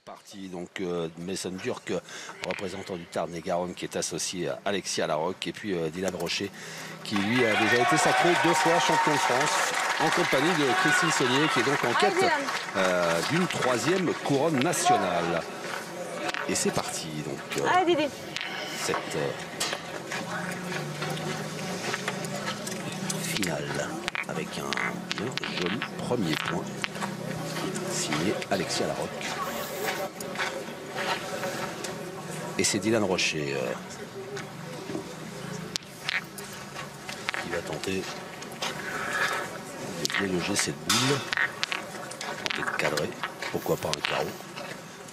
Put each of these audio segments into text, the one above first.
Parti donc Mason Durk, représentant du Tarn-et-Garonne, qui est associé à Alexia Larocque, et puis Dylan Rocher, qui lui a déjà été sacré 2 fois champion de France en compagnie de Christine Saunier, qui est donc en quête d'une 3e couronne nationale. Et c'est parti donc cette finale avec un bien joli premier point signé Alexia Larocque. Et c'est Dylan Rocher qui va tenter de déloger cette boule, tenter de cadrer, pourquoi pas un carreau,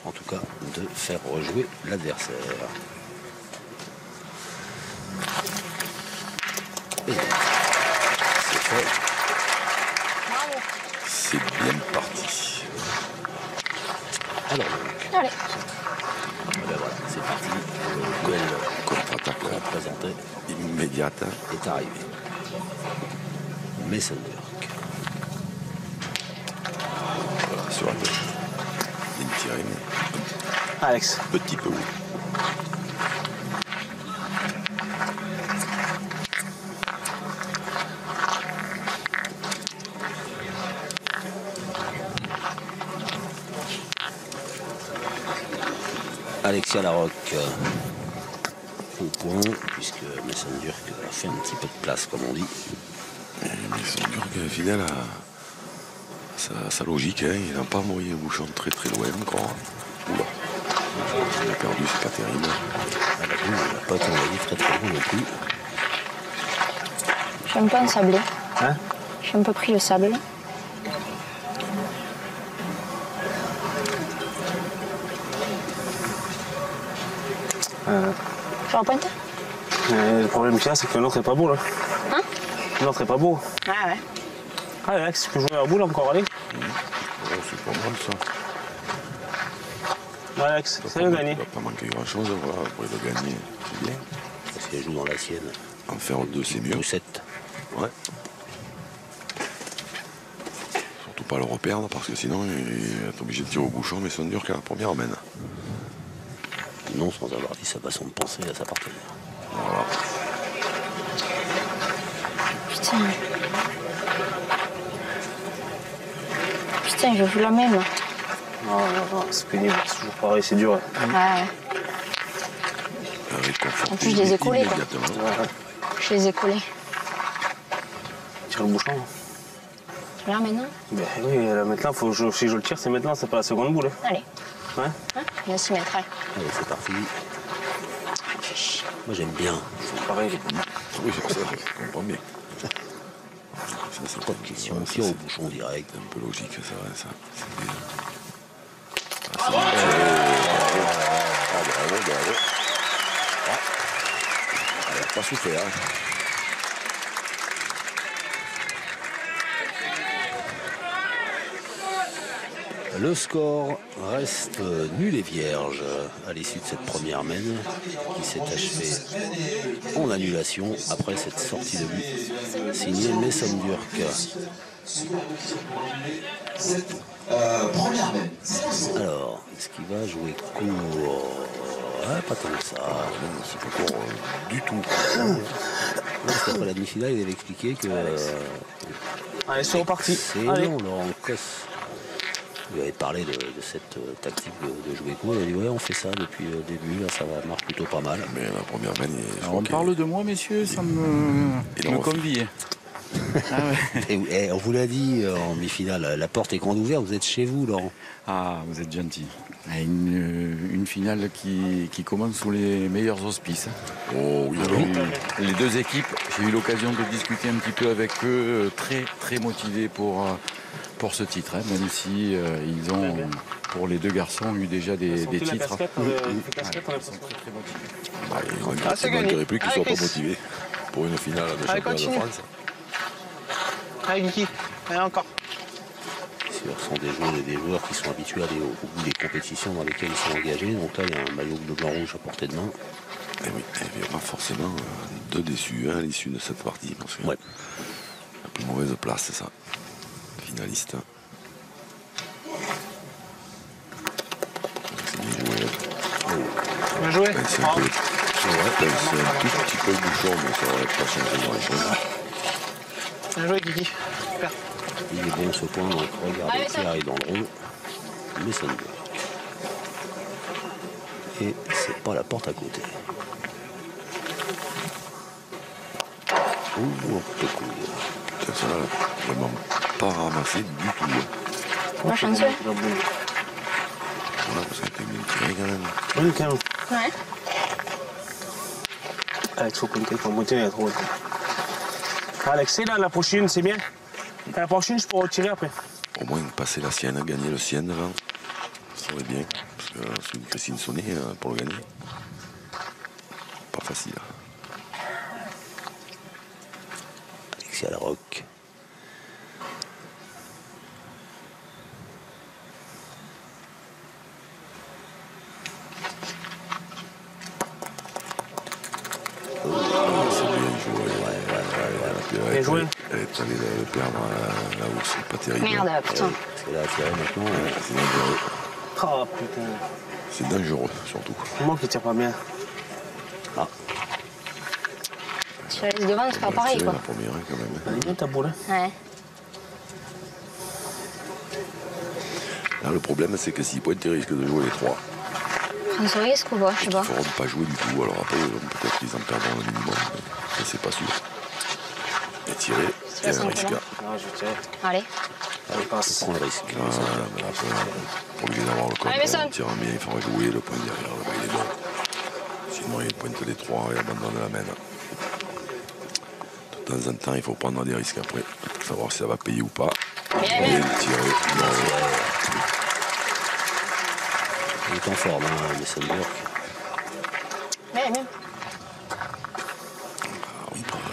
en tout cas de faire rejouer l'adversaire. Et c'est fait. C'est bien parti. Alors donc. Allez. Ben voilà, c'est parti. Belle contre-attaque représentée immédiate est arrivé. Mason Durk. Voilà, sur la tête. Ligne tirée, mais Alex. un petit peu haut. Alexia Larocque au point, puisque Mason Durk a fait un petit peu de place, comme on dit. Et Mason Durk est fidèle à sa logique. Hein. Il n'a pas envoyé le bouchon très très loin encore. Oula. Il a perdu, c'est pas terrible. Ah bah oui, il n'a pas été envoyé très très loin non plus. J'aime pas un sablé. Hein? J'ai un peu pris le sable. Je repointe. Le problème qu'il y a, c'est que l'autre est pas beau là. Hein? L'autre est pas beau. Ah ouais. Ah Alex, tu peux jouer à la boule encore, allez. Oh, c'est pas mal ça. Alex, c'est le gagner. Il va pas manquer grand chose, voilà, pour le gagner. C'est bien. Parce qu'elle joue dans la sienne. En faire 2, c'est mieux. 2-7. Ouais. Surtout pas le reperdre parce que sinon il est obligé de tirer au bouchon, mais Mason Durk à la première mène. Non, sans avoir dit sa façon de penser à sa partenaire. Voilà. Putain. Putain, je joue la même. Non, c'est pénible, c'est toujours pareil, c'est dur. Ouais. En plus, je les ai collés, quoi. Je les ai collés. Tire le bouchon. Là, maintenant? Ben oui, là, maintenant, si je le tire, c'est maintenant, c'est pas la seconde boule. Allez. Ouais. Hein? Il va s'y mettre, allez. Allez, c'est parti. Moi, j'aime bien. C'est pareil. Oui, c'est pour ça, je comprends bien. Ça, c'est Pas de question, on tire au bouchon direct. C'est un peu logique, ça, ça. Bravo. Elle n'a pas souffert. Le score reste nul et vierge à l'issue de cette première mène qui s'est achevée en annulation après cette sortie de but signée Mason Durk. Alors, est-ce qu'il va jouer court? Pas tant que ça. Non, c'est pas court du tout. Parce qu'après la demi-finale, il avait expliqué que... Allez, c'est reparti. C'est Allez. non, Laurent Cosse. Il avait parlé de cette tactique de jouer court. Il a dit ouais, on fait ça depuis le début, là ça marche plutôt pas mal. Mais la première mène, On parle de moi, messieurs, ça me convie. Ah ouais. Et on vous l'a dit en demi-finale, la porte est grande ouverte, vous êtes chez vous, Laurent. Ah, vous êtes gentil. Une finale qui commence sous les meilleurs auspices. Oh oui, alors. Les deux équipes, j'ai eu l'occasion de discuter un petit peu avec eux, très très motivés pour ce titre, hein, même si ils ont, pour les deux garçons, eu déjà des titres. Ils sont Très motivés. Il ne manquerait plus qu'ils ne soient pas motivés pour une finale de championnat de France. Allez, Guigui, allez, encore. Ce sont des joueurs qui sont habitués à aller au bout des compétitions dans lesquelles ils sont engagés. Donc là, il y a un maillot bleu blanc rouge à portée de main. Et oui, il y aura forcément deux déçus à l'issue de cette partie. Parce que Ouais. la plus mauvaise place, c'est ça. Finaliste. Bien joué. C'est un tout petit peu le bouchon, mais ça va pas changer grand chose. Bien joué, Kiki. Super. Il est bon ce point, donc regardez qui arrive dans le rond. Messenburg. Et c'est pas la porte à côté. Ouh, un peu cool. Ça là, vraiment pas ramassé du tout. Moi, chanceux. Voilà, ça a été bien tiré quand même. Oui, quand même. Ouais. Alex, faut compter, faut monter, il est trop haut. Alex, c'est là, la prochaine, c'est bien. La prochaine, je pourrais retirer après. Au moins passer la sienne, gagner le sien là. Ça serait bien. Parce que c'est une Christine Sonnet pour le gagner. Pas facile. Alexia Larocque. Bien joué. Elle est allée le perdre là-haut, c'est pas terrible. Merde, putain. Parce que là, à tirer maintenant. C'est dangereux. Oh putain. C'est dangereux, surtout. Moi qui tire pas bien. Tu la laisses devant, c'est pas pareil, quoi. La première, quand même. Elle est bien ta boule. Ouais. Là, le problème, c'est que s'ils pointent, ils risquent de jouer les trois. Prends ce risque ou pas, je sais Ils pas. ne feront pas jouer du tout. Alors après, peut-être qu'ils en perdront le minimum, mais ça, c'est pas sûr. Et tirer, il y a un risque. Non, je vais tirer. Allez. Allez, passe. Prends le risque. Mais après, pour lui d'avoir le compte, Allez, Messon. on tire bien, il faudra jouer le point derrière. Là, il est bon. Sinon, il pointe les trois et abandonne la main. De temps en temps, il faut prendre des risques après. Savoir si ça va payer ou pas. Bien, Bien bien. tirer. Il est en forme, hein, Messenburg. Bien, bien.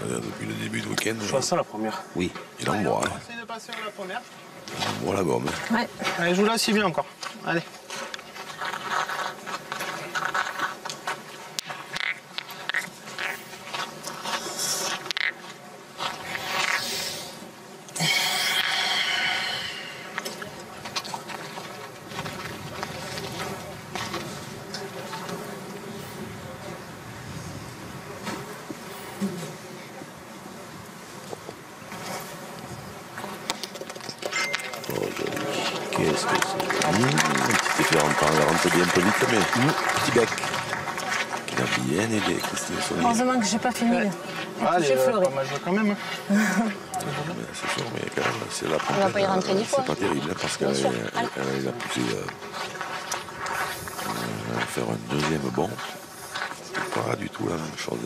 Depuis le début du week-end, Je vois ça la première. Oui. il envoie. Hein. Essaye de passer la première. Il envoie la gomme. Ouais. Allez, joue là si bien encore. Allez. Qu'est-ce que c'est? Petit effet rentrant, elle rentre bien un peu vite, mais petit bec. Qui a bien aidé Christine Sonnet. Heureusement que j'ai pas fini. Allez, J'ai fleuré. pas mal joué quand même. Hein. C'est sûr, mais quand même, c'est la va pas y rentrer 10 fois. C'est pas terrible, hein, parce qu'elle sûr. elle a poussé faire un deuxième bond. C'est pas du tout la même chose.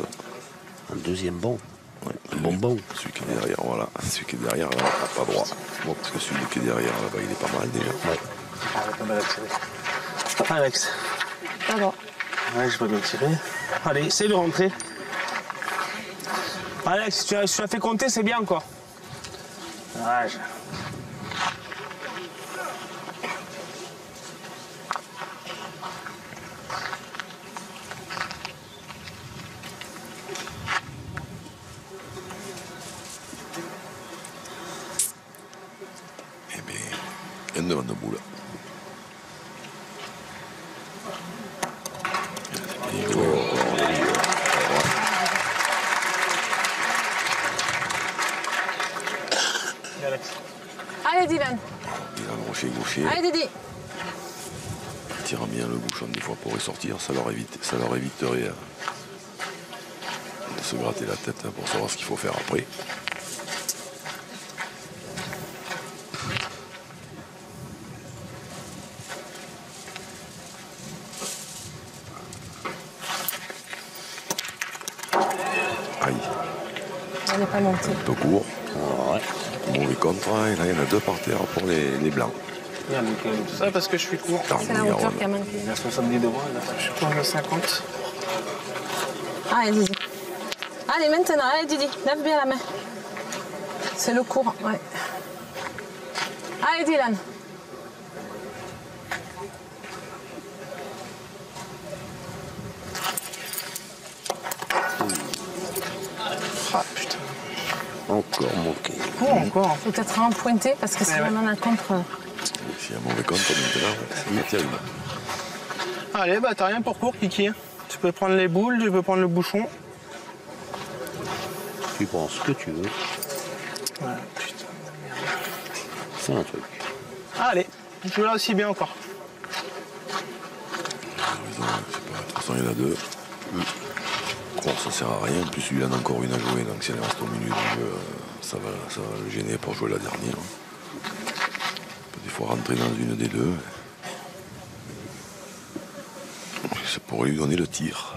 Un deuxième bon. Ouais, Un bonbon. Celui qui est derrière, voilà. Celui qui est derrière, là, n'a pas droit. Bon, parce que celui qui est derrière, là-bas, il est pas mal déjà. Ouais. Pas mal à tirer. Alex. D'accord. Ouais, je vais bien tirer. Allez, essaye de rentrer. Alex, tu as fait compter, c'est bien encore. Ouais, Eh bien, une demande de boule. Alex. Allez, Dylan. Il a un rocher gaucher. Allez, Didi. Il tire bien le bouchon des fois pour ressortir. Ça leur éviterait de se gratter la tête hein, pour savoir ce qu'il faut faire après. Aïe, Elle n'est pas montée. un peu court. Ouais. Mauvais contre, hein, et là il y en a deux par terre pour les blancs. Il y a tout ça parce que je suis court. C'est la hauteur qui a manqué. Il a 70 devant, je suis court de 50. Allez, Didi. Allez, maintenant, allez, Didi. Lève bien la main. C'est le court, ouais. Allez, Dylan. Ah putain. Encore manqué. Oh, encore. Faut peut-être vraiment pointer parce que si Ouais, ouais. on en a contre. S'il y a un mauvais contre maintenant, c'est pas terrible. Allez, bah t'as rien pour court, Kiki. Tu peux prendre les boules, tu peux prendre le bouchon. Tu prends ce que tu veux. Ouais, putain. C'est un truc. Allez, je là aussi bien encore. Je sais pas, de toute façon, il y en a deux. Croire, ça sert à rien. En plus, lui, il en a encore une à jouer. Donc, si elle reste au milieu du jeu, ça va le gêner pour jouer la dernière. Il faut rentrer dans une des deux. Ça pourrait lui donner le tir.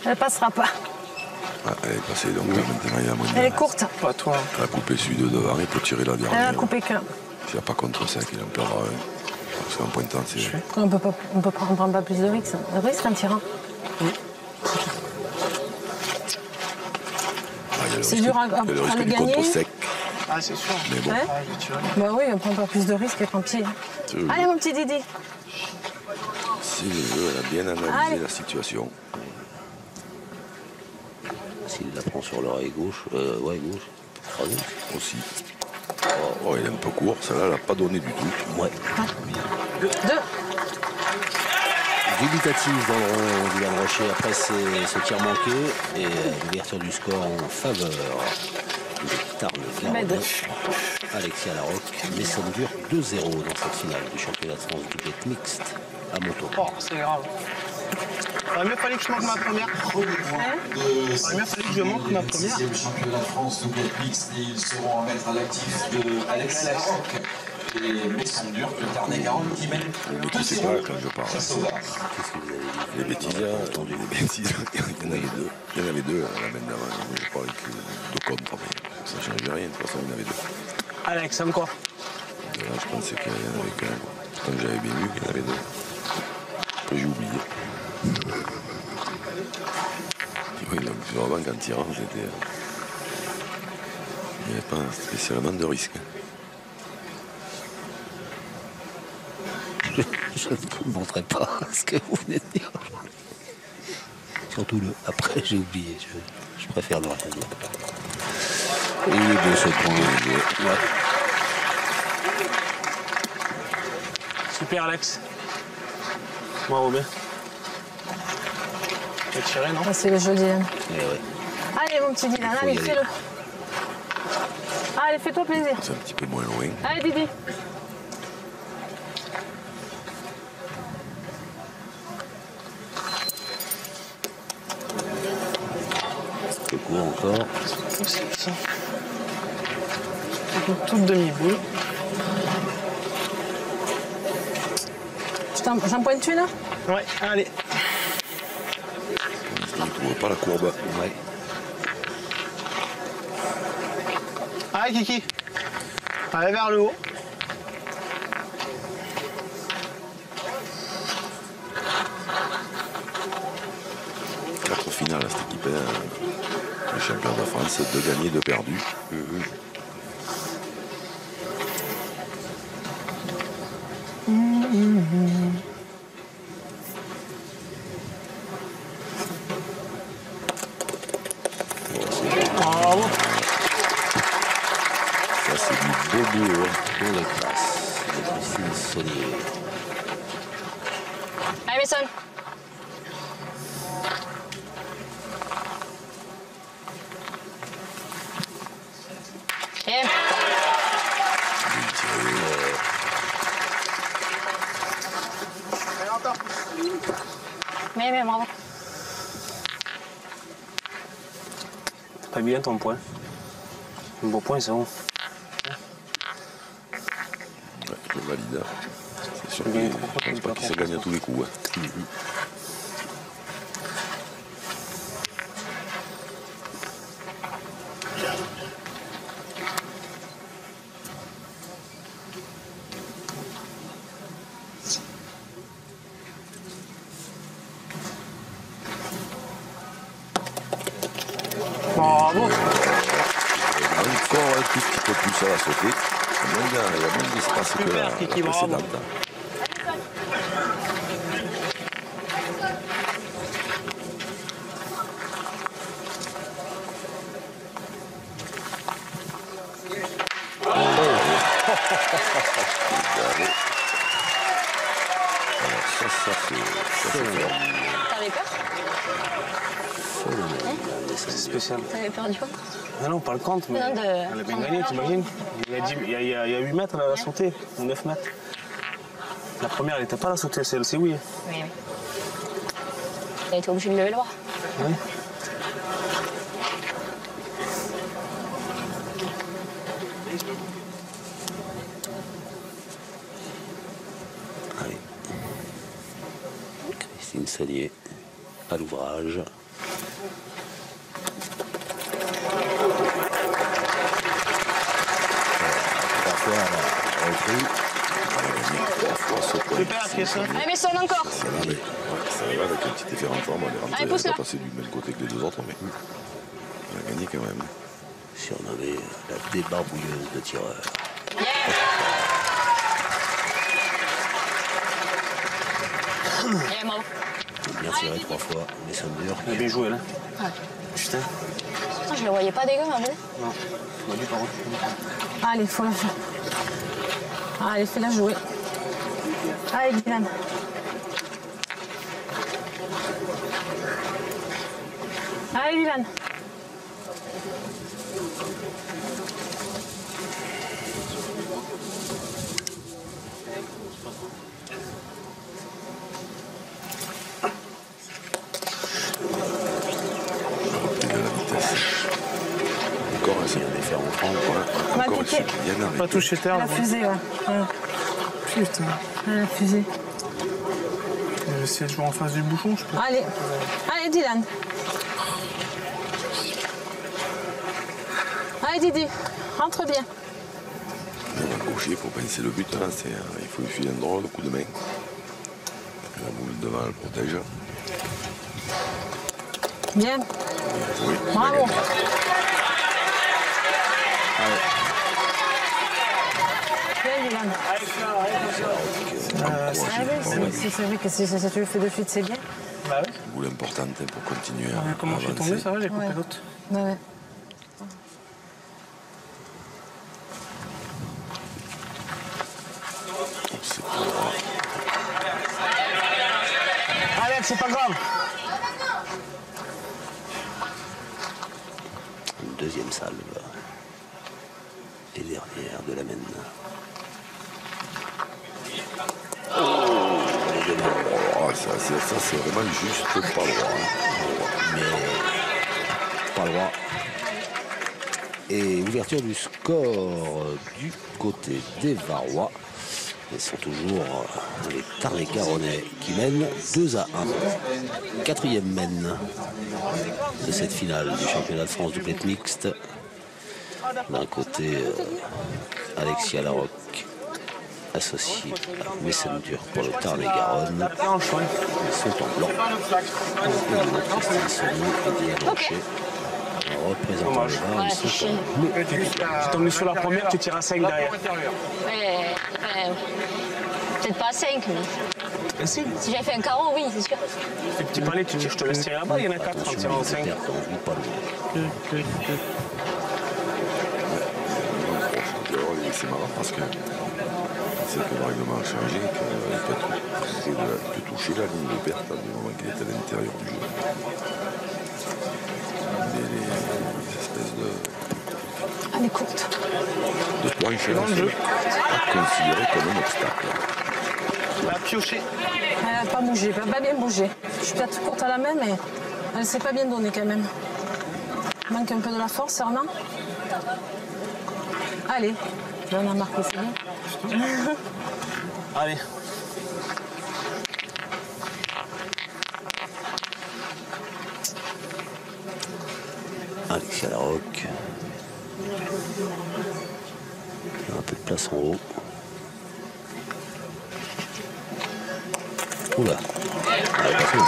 Elle passera pas. Ah, elle est passée, donc là, maintenant, il y a moyen. Elle est courte. Pas toi. Elle a coupé celui de devant, il peut tirer la Elle dernière. a coupé qu'un. S'il n'y a pas contre 5, il en perdra un. Parce qu'en pointant, c'est. On peut prendre pas plus de risques. Le risque en tirant. C'est dur à le risque le du gagner. contre sec. Ah, c'est sûr. Mais bon, Ouais. Ah, je vais tirer. Bah oui, on prend pas plus de risques qu'être en pied. Euh. Allez mon petit Didi. si le jeu, elle a bien analysé Allez. la situation. S'il la prend sur l'oreille gauche, ouais, gauche. Troisième. Aussi. Oh, elle est un peu court, celle-là, elle n'a pas donné du tout. Ouais. 2. Dubitatif dans le rond du Dylan Rocher après ce tir manqué et l'ouverture du score en faveur de Tarn-et-Garonne. Alexia Larocque, Maison Dure 2-0 dans cette finale du championnat de France doublette mixte à moto. Oh, c'est grave. Il aurait mieux fallu que je manque ma première. Il aurait mieux fallu que je manque ma première. Le championnat de France doublette mixte et ils seront à mettre à l'actif de Alex Larocque et Maison Dure de Tarn-et-Garonne qui mène Mais tu sais pas, quand je parle, Qu'est-ce que vous avez dit? les bêtises, les bêtises, il y en avait deux. Il y en avait deux à la main d'avant. Moi, je parlais que de contre, mais ça ne changeait rien. De toute façon, il y en avait deux. Alex, encore. Et là, je pensais qu'il y en avait qu'un. Quand j'avais bien vu qu'il y en avait deux. Après, j'ai oublié. Oui, donc, vraiment, qu'en tirant, c'était. Il n'y avait pas spécialement de risque. Je ne vous montrerai pas ce que vous venez de dire. Surtout le après, j'ai oublié. Je préfère le rien dire. Et il est beau ce point. Ouais. Super, Alex. Bravo, bien. Tu as tiré, non? Ah, c'est le jeu Dylan. Eh ouais. Allez mon petit Dylan, Il faut allez y aller. fais-le. Allez, fais-toi plaisir. C'est un petit peu moins loin. Allez Didi. Le coup encore. C'est possible, ça. Une toute demi-boule. J'en pointe une. Ouais, allez. Il ne trouve pas la courbe. Ouais. Allez, Kiki. Allez vers le haut. Quatre finales à cette équipe. Le champion de France, 2 gagnés, 2 perdus. Bravo. Ça, c'est du beau boulot. Dans la classe de Christine Saunier. Allez Mason. Et mais bravo. Pas bien ton point. Un beau point, c'est bon. Ouais, je valide. C'est sûr Bien, qu'il pourquoi je pense tu pas peux qu'il se pas gagne à tous les coups. Hein. Bravo. Encore un tout petit peu plus à la sauter. Il y a moins d'espace que Super, la Kiki, bravo. précédente. T'avais peur? C'est spécial. T'avais peur du quoi? Ah non, pas le compte, mais Non, elle a bien gagné, t'imagines? Il y a 8 mètres, elle a sauté, ou 9 mètres. La première, elle n'était pas là sauter, celle-ci, oui. Oui, oui. T'as été obligé de lever le bras. Oui. Allez. Christine Sagnier à l'ouvrage. Parfois, elle a repris. Super, qu'est-ce que ça? Allez, mais sonne encore. Ça va avec un petit effet rentrant. Elle est rentrée, Allez, pousse elle là. est passée du même côté que les deux autres, mais elle a gagné quand même. Si on avait la débarbouilleuse de tireur. Allez, bravo. Bien tiré 3 fois, mais ça me dure. Elle a bien joué, là. Ouais. Putain. Putain, je le voyais pas dégueu, ma boule. Non, tu m'as dit par contre. Allez, faut la faire. Allez, fais-la jouer. Allez, Dylan. Allez, Dylan. Repris de la vitesse. Encore un signe d'effet rentrant. Va Encore piquer. bien arrêté. Pas touché terre, Elle a là. fusé, ouais. Putain, Elle a fusé. je vais essayer de jouer en face du bouchon, je peux. Allez. Allez, Dylan. Allez, Didi. Rentre bien. Le gaucher, il faut pincer le but. Hein. Il faut lui filer un drôle de coup de main. La boule devant, elle protège. Bien. Oui, Bravo. Bien, Dylan. C'est vrai que si tu le fais de suite, c'est bien. Bah oui. Une boule importante hein, pour continuer à Comment je suis tombé, avancer. ça va, j'ai coupé Ouais. l'autre. Ouais, ouais. C'est pas droit. Alex, c'est pas grave. Une deuxième salve. Et dernière de la mène. Oh, ça c'est vraiment juste pas droit. Hein. Mais pas droit. Et ouverture du score du côté des Varois. Ils sont toujours les Tarn-et-Garonnais qui mènent 2-1. Quatrième mène de cette finale du championnat de France du double mixte. D'un côté, Alexia Larocque, associé à Messendur pour le Tarn-et-Garonne. Ils sont en blanc. Et de l'autre, Christine Saunier et Diane Rocher. Représentant les Varois, ils sont en bleu. Tu tombes sur la première, tu tires à 5 derrière. Ouais, peut-être pas à 5, mais Et si, si j'avais fait un carreau, oui, c'est sûr. tes petits palais, tu tires, je te laisse tirer là-bas, il y en a 4 en Attention, tirant en ils 5. perdent quand on joue pas loin. Alors, c'est marrant parce que c'est que le règlement a changé, qu'il peut toucher la ligne de perte du moment qu'il est à l'intérieur du jeu. Mais les espèces Elle est courte. de planches là, sont pas considérées comme un obstacle. La piocher. Elle n'a pas bougé, elle n'a pas bien bougé. Je suis peut-être courte à la main, mais elle ne s'est pas bien donnée quand même. Il manque un peu de la force, Armand. Allez, là on a marqué, c'est bien. Allez. Alexia Larocque. Un peu de place en haut. Oula. Elle est passée. Ouais.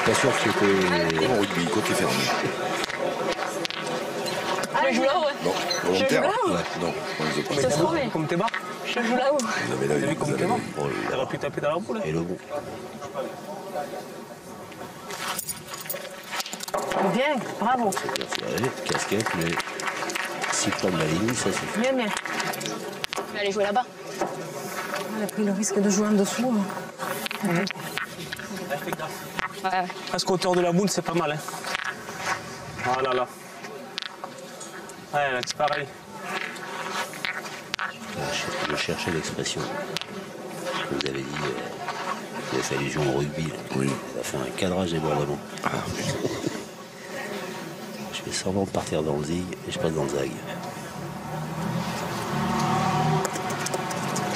Pas sûr que c'était. Comme au rugby, côté fermé. Je joue là-haut, ouais. Non, volontaire. là-haut. Ouais, non, on les a pas. Ça se promet. Comme t'es bas, Je joue là-haut. Vous avez la t'as vu vie, comme vous t'es avez bas. la vie. T'aurais pu taper dans la boule. Et le bon. Bien, bravo. Ouais, casquette, mais 6 points de la ligne, ça suffit. Bien, bien. Je vais aller jouer là-bas. Elle a pris le risque de jouer en dessous. Ouais. Presque hauteur de la boule, c'est pas mal. Hein. Oh là là. Ouais, là, c'est pareil. Je cherchais l'expression que vous avez dit. Il a fallu jouer au rugby. Oui. Ça fait un cadrage débordement. Ah, oui. Je fais semblant de partir dans le zig et je passe dans le zag.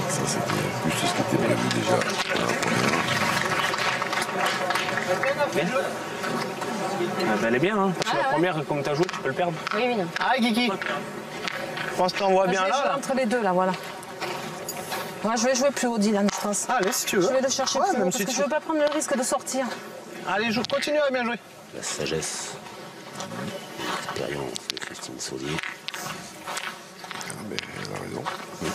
Ça, c'était plus ce qui était prévu déjà à la première. Ah, ben, elle est bien, hein. Parce que la première, comme tu as joué, tu peux le perdre. Oui, oui, non. Ah, Kiki. Je pense que t'envoies bien Je vais jouer là. entre les deux, là, voilà. Moi, je vais jouer plus haut, Dylan, je pense. Allez, si tu veux. Je vais le chercher plus haut, même parce si que tu je veux pas prendre le risque de sortir. Allez, continue à bien jouer. La sagesse. L'expérience de Christine Saudier. Ah, mais elle a raison. Oui.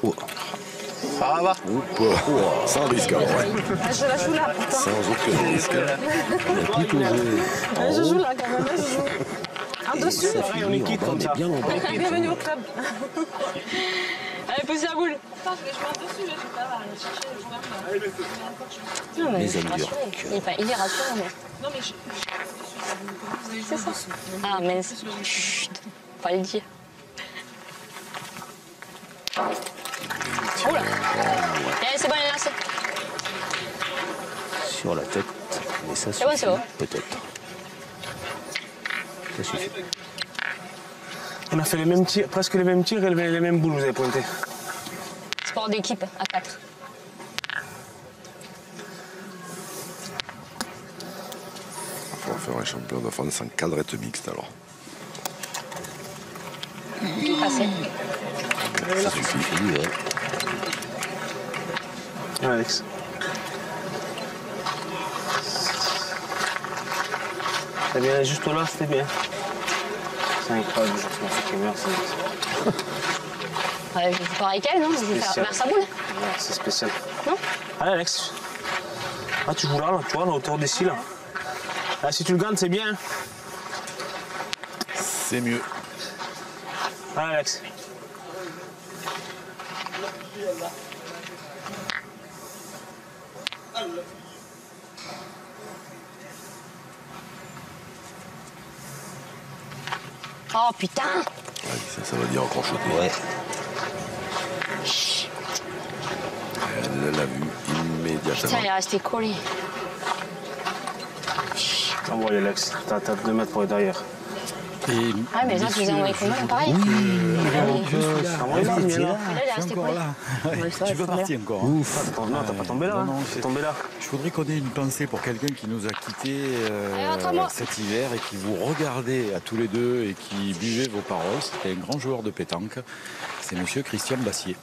Oh. Ça va. Sans risque, alors, ouais. Ah, je la joue là, pourtant. Sans aucun risque. Ah, je joue là, quand même, je joue. En dessus. Pareil, on est quitte comme ça. Bien en bas. Bienvenue au club. Allez, pousse la boule. Attends, je vais jouer en dessus, là, je vais pas aller chercher le joueur. Non, mais Les je suis hommes rassurée. durs. Il est rassurant, mais. Non, mais je... C'est ça. Ah, mince. Chut. Fallait le dire. Oh là. Allez, c'est bon, il est lancé. Sur la tête, mais ça C'est bon, suffit c'est bon. peut-être. Ça suffit. On a fait les mêmes tirs, presque les mêmes tirs et les mêmes boules, vous avez pointé. Sport d'équipe à 4. On va faire un champion de France en cadrette mixte, alors. Passé. Ça suffit, ouais. Ouais, Alex. T'as bien juste là, c'était bien. C'est incroyable, je m'en fais qu'il meurt, Ouais, je vais pareil qu'elle, non? Je vais faire sa boule. c'est spécial. Non? Allez, Alex. Ah, tu joues là, tu vois, à la hauteur des cils. Ah, si tu le gagnes, c'est bien. C'est mieux. Allez, Alex. Oh putain! Ouais, ça veut dire crocheter. Ouais. Elle l'a vu immédiatement. Putain, il est resté collé. Envoie, Alex. T'as 2 mètres pour être derrière. Et Ah, mais là, tu les as envoyés combien? Pareil? Envoie là, mais là. Là, il est resté encore collé. là. Ouais, ça, Tu il peux faut partir encore. Hein. Non, t'as pas tombé là. Non, hein. non, T'es tombé là. Il faudrait qu'on ait une pensée pour quelqu'un qui nous a quittés Allez, rentre à moi. cet hiver et qui vous regardait à tous les deux et qui buvait vos paroles. C'était un grand joueur de pétanque. C'est monsieur Christian Bassier.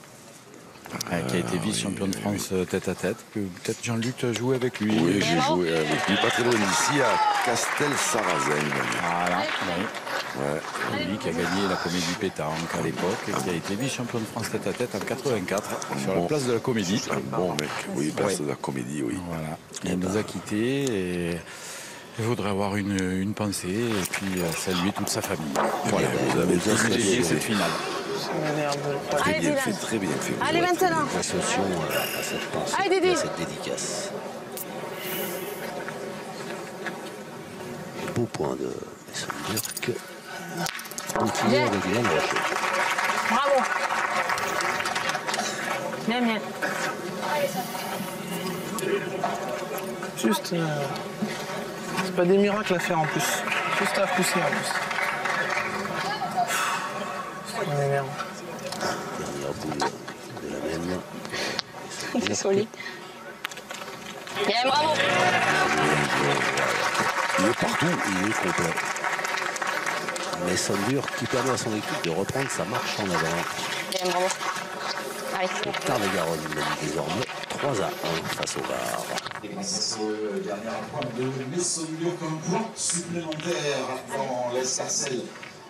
Qui a été vice-champion de France tête à tête. Que peut-être Jean-Luc a joué avec lui. Oui, j'ai joué avec lui, pas très loin d'ici, à Castel-Sarrazin. Voilà, oui. Ouais. Lui qui a gagné la Comédie Pétanque à l'époque et qui a été vice-champion de France tête à tête en 84 sur la place de la Comédie. Un bon mec, oui, place de la comédie, oui. Voilà. Il nous a quittés et il faudrait avoir une pensée et puis saluer toute sa famille. Voilà, vous avez Privilégier cette finale. très Allez, bien Dylan. fait, très bien fait. Allez, maintenant. Attention à cette pensée, Allez, Dédé. à cette dédicace. Beau point de Messon-Durk. Continue avec Dylan Rocher. Bravo. Bien, bien. Juste. C'est pas des miracles à faire en plus. Juste à pousser en plus. Ça m'énerve. Dernière boule de la même. C'est solide. Bien, bravo! Il est partout. Il est complet. Messon-Durk qui permet à son équipe de reprendre sa marche en avant. Bien, bravo. Allez. Le Tarn-et-Garonne mène désormais 3-1 face au Var. Et grâce au dernier point de Messon-Durk, un point supplémentaire dans l'escarcelle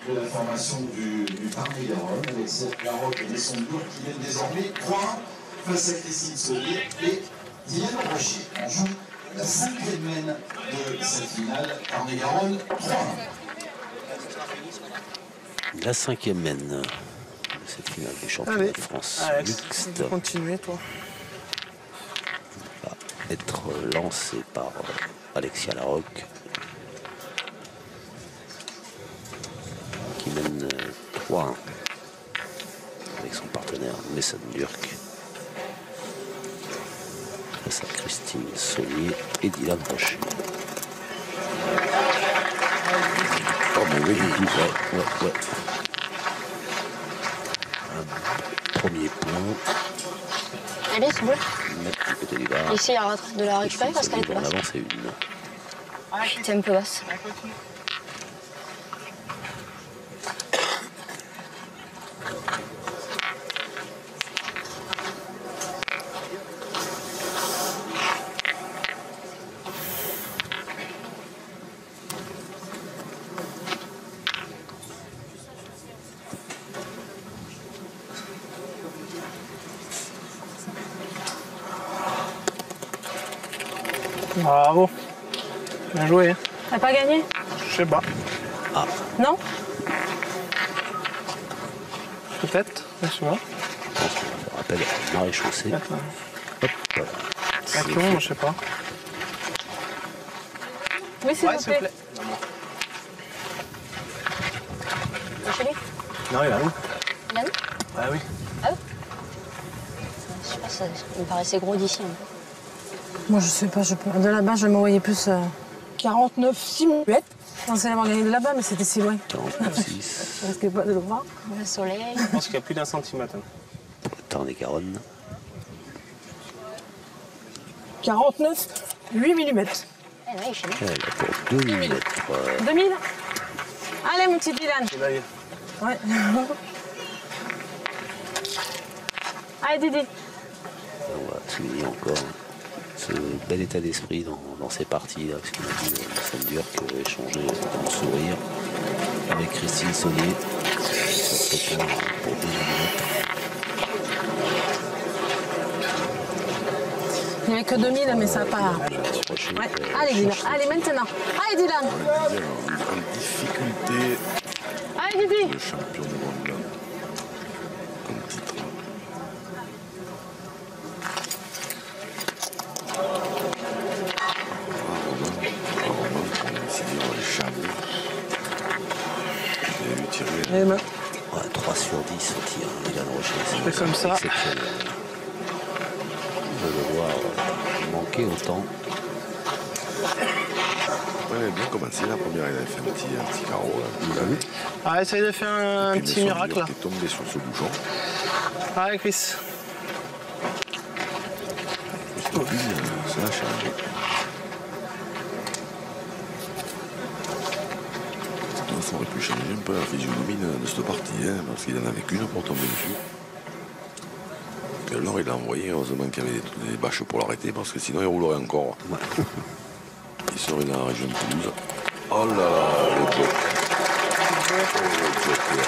de la formation du Tarn-et-Garonne, avec cette Larocque et Messon-Durk qui viennent désormais 3 face à Christine Saunier et Dylan Rocher. On joue la 5e mène de cette finale. Tarn-et-Garonne 3. La 5e mène de cette finale des championnats Allez. de France Alex, mixte continuez toi. va être lancé par Alexia Larocque qui mène 3-1 avec son partenaire Mason Durk face à Christine Saunier et Dylan Rocher. Oh, mais oui, du coup. Ouais. Un premier point. Allez, c'est bon. Du côté du bar. Ici, de la récupérer parce qu'elle est peu En basse. avance c'est une. T'es un peu basse. Bravo. Bien joué. T'as pas gagné? Je sais pas. Non? Peut-être. Je sais pas. Je rappelle maréchaussée. Hop, voilà. À qui on, je sais pas. Oui, s'il vous plaît. C'est chez lui? Non, il a où? Yann? Ah oui. Je sais pas, ça me paraissait gros d'ici un peu. Moi, je sais pas, de là-bas, je me voyais plus. 49 simulètres. Je pensais l'avoir gagné de là-bas, mais c'était si loin. 49,6. Je risquais pas de le voir. Le soleil. Je pense qu'il y a plus d'1 centimètre. Tarn-et-Garonne. 49, 8 mm. Eh oui, chez lui. Elle a pour 2 mm. 2000? Allez, mon petit Dylan. Et là, il y a- Ouais. Allez, Didi. On va souligner encore ce bel état d'esprit dans ces parties, là, parce qu'on a vu Mason Durk échanger dans le sourire avec Christine Saunier sur ce point pour 2 mm. Il n'y avait que 2000, mais ça n'a pas. Ouais. Allez, Dylan. Allez, maintenant. Allez, Dylan. En difficulté, Allez, Didi. le champion du monde. En titre. Romain, on a décidé de les chameaux. Vous avez vu tirer. Eh ben, Ouais, 3 sur 10 au tir. Dylan Rocher, c'est fais comme ça. exceptionnel. De le voir manquer autant. Ouais, il a bien commencé la première, il avait fait un petit carreau. Là. Vous l'avez vu? ah, essaye de faire un Et puis, petit Mason miracle là. Durk est tombé sur ce bouchon. Allez, Chris. Juste puis, ça a changé. Ça aurait pu changer un peu la physionomie de cette partie, hein, parce qu'il en avait qu'une pour tomber dessus. Et alors il a envoyé, heureusement qu'il y avait des bâches pour l'arrêter, parce que sinon il roulerait encore. Il serait dans la région de Toulouse. Oh là là, le bloc. Oh, le bloc, là.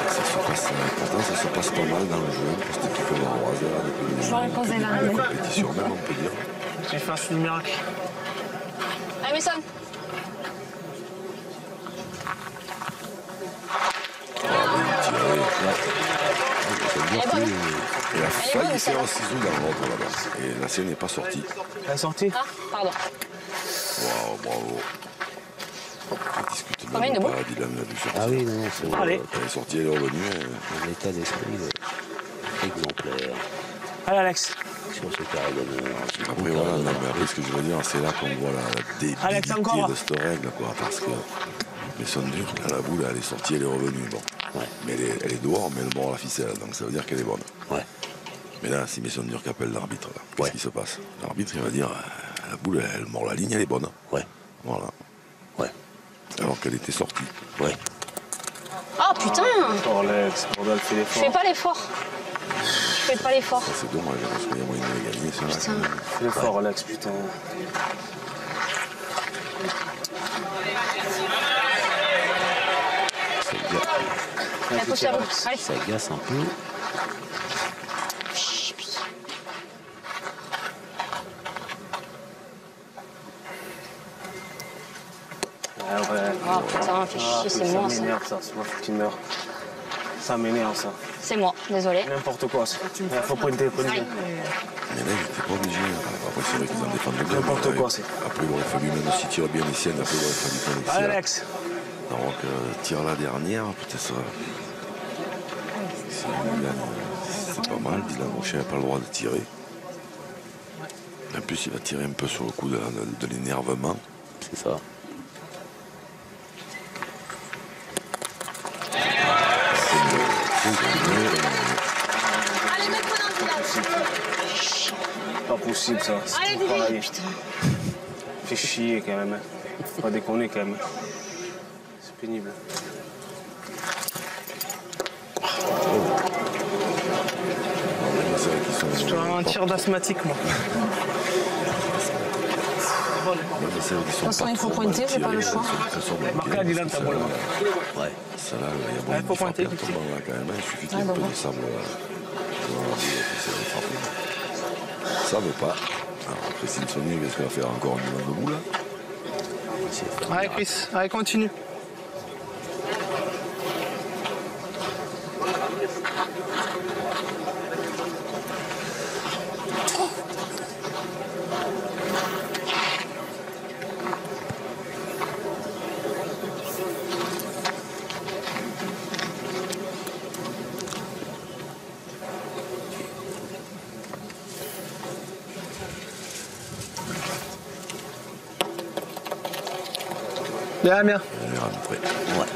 Ça se passe, pourtant ça se passe pas mal dans le jeu, pour cette équipe varoise, là, depuis Je l'aurais posé là. la compétition même, on peut dire. J'ai fait un petit miracle. Allez, Mason. Elle est bonne. Il a failli faire un ciseau dans l'autre là-bas. Et la sienne n'est pas sortie. Elle est sortie? Ah, pardon. Waouh, bravo. On discute Combien même de pas, mots Dylan l'a vu sortir. Ah oui, non, c'est Allez. Elle est sortie, elle est revenue. un état d'esprit exemplaire Allez, Alex. sur ce carré d'honneur. Après, voilà, non, mais après, ce que je veux dire, c'est là qu'on voit la Alex, encore. débilité de cette règle, quoi. Parce que Mason Durk, à la boule, elle est sortie, elle est revenue. Bon. Ouais. Mais elle est dehors, mais elle mord la ficelle, donc ça veut dire qu'elle est bonne. Ouais. Mais là, si Mason Durk appelle l'arbitre, là, qu'est-ce Ouais. qui se passe? L'arbitre, il va dire, la boule, elle mord la ligne, elle est bonne. Ouais. Voilà. Ouais. Alors qu'elle était sortie. Ouais. Oh putain! Oh, Alex, Rodolphe fait Je l'effort. fais pas l'effort. Je fais pas l'effort. Ça, c'est dommage, parce qu'il y a moyen de les gagner, ça. Putain. Fais l'effort, Alex, putain. C'est bien. Allez, poussez à vous. Allez. Ça agace un peu. Oh putain, fais chier, c'est moi ça. Ça m'énerve ça, c'est moi qui meurs. Ça m'énerve ça. C'est moi, désolé. N'importe quoi. Il faut pointer. Mais là, il n'était pas obligé. Après, c'est vrai qu'ils en défendent bien. N'importe quoi, c'est. Après, il aurait fallu, même s'il tire bien les siennes, après, il aurait fallu qu'on Allez, Alex. Donc, tire la dernière, peut-être ça. Si Dylan, c'est pas mal. Dylan Rocher n'a pas le droit de tirer. En plus, il va tirer un peu sur le coup de l'énervement. C'est ça. Allez, mets-toi dans le village. Pas possible ça. Allez, C'est pareil. Didi. Fait chier quand même. Faut pas déconner quand même. C'est pénible. Je dois avoir un tir d'asthmatique, moi. De toute façon, il faut pointer, j'ai pas le choix. Marquez à Dylan ta balle. Ouais. Ça là, il y a Il faut pointer. quand même. Il suffit qu'il y ait un peu de sable. Ça veut pas. Alors, Christine Saunier, qu'est-ce qu'elle va faire encore un moment debout là? Allez, Chris, allez, continue. Bien, bien. Elle est rentrée. Ouais.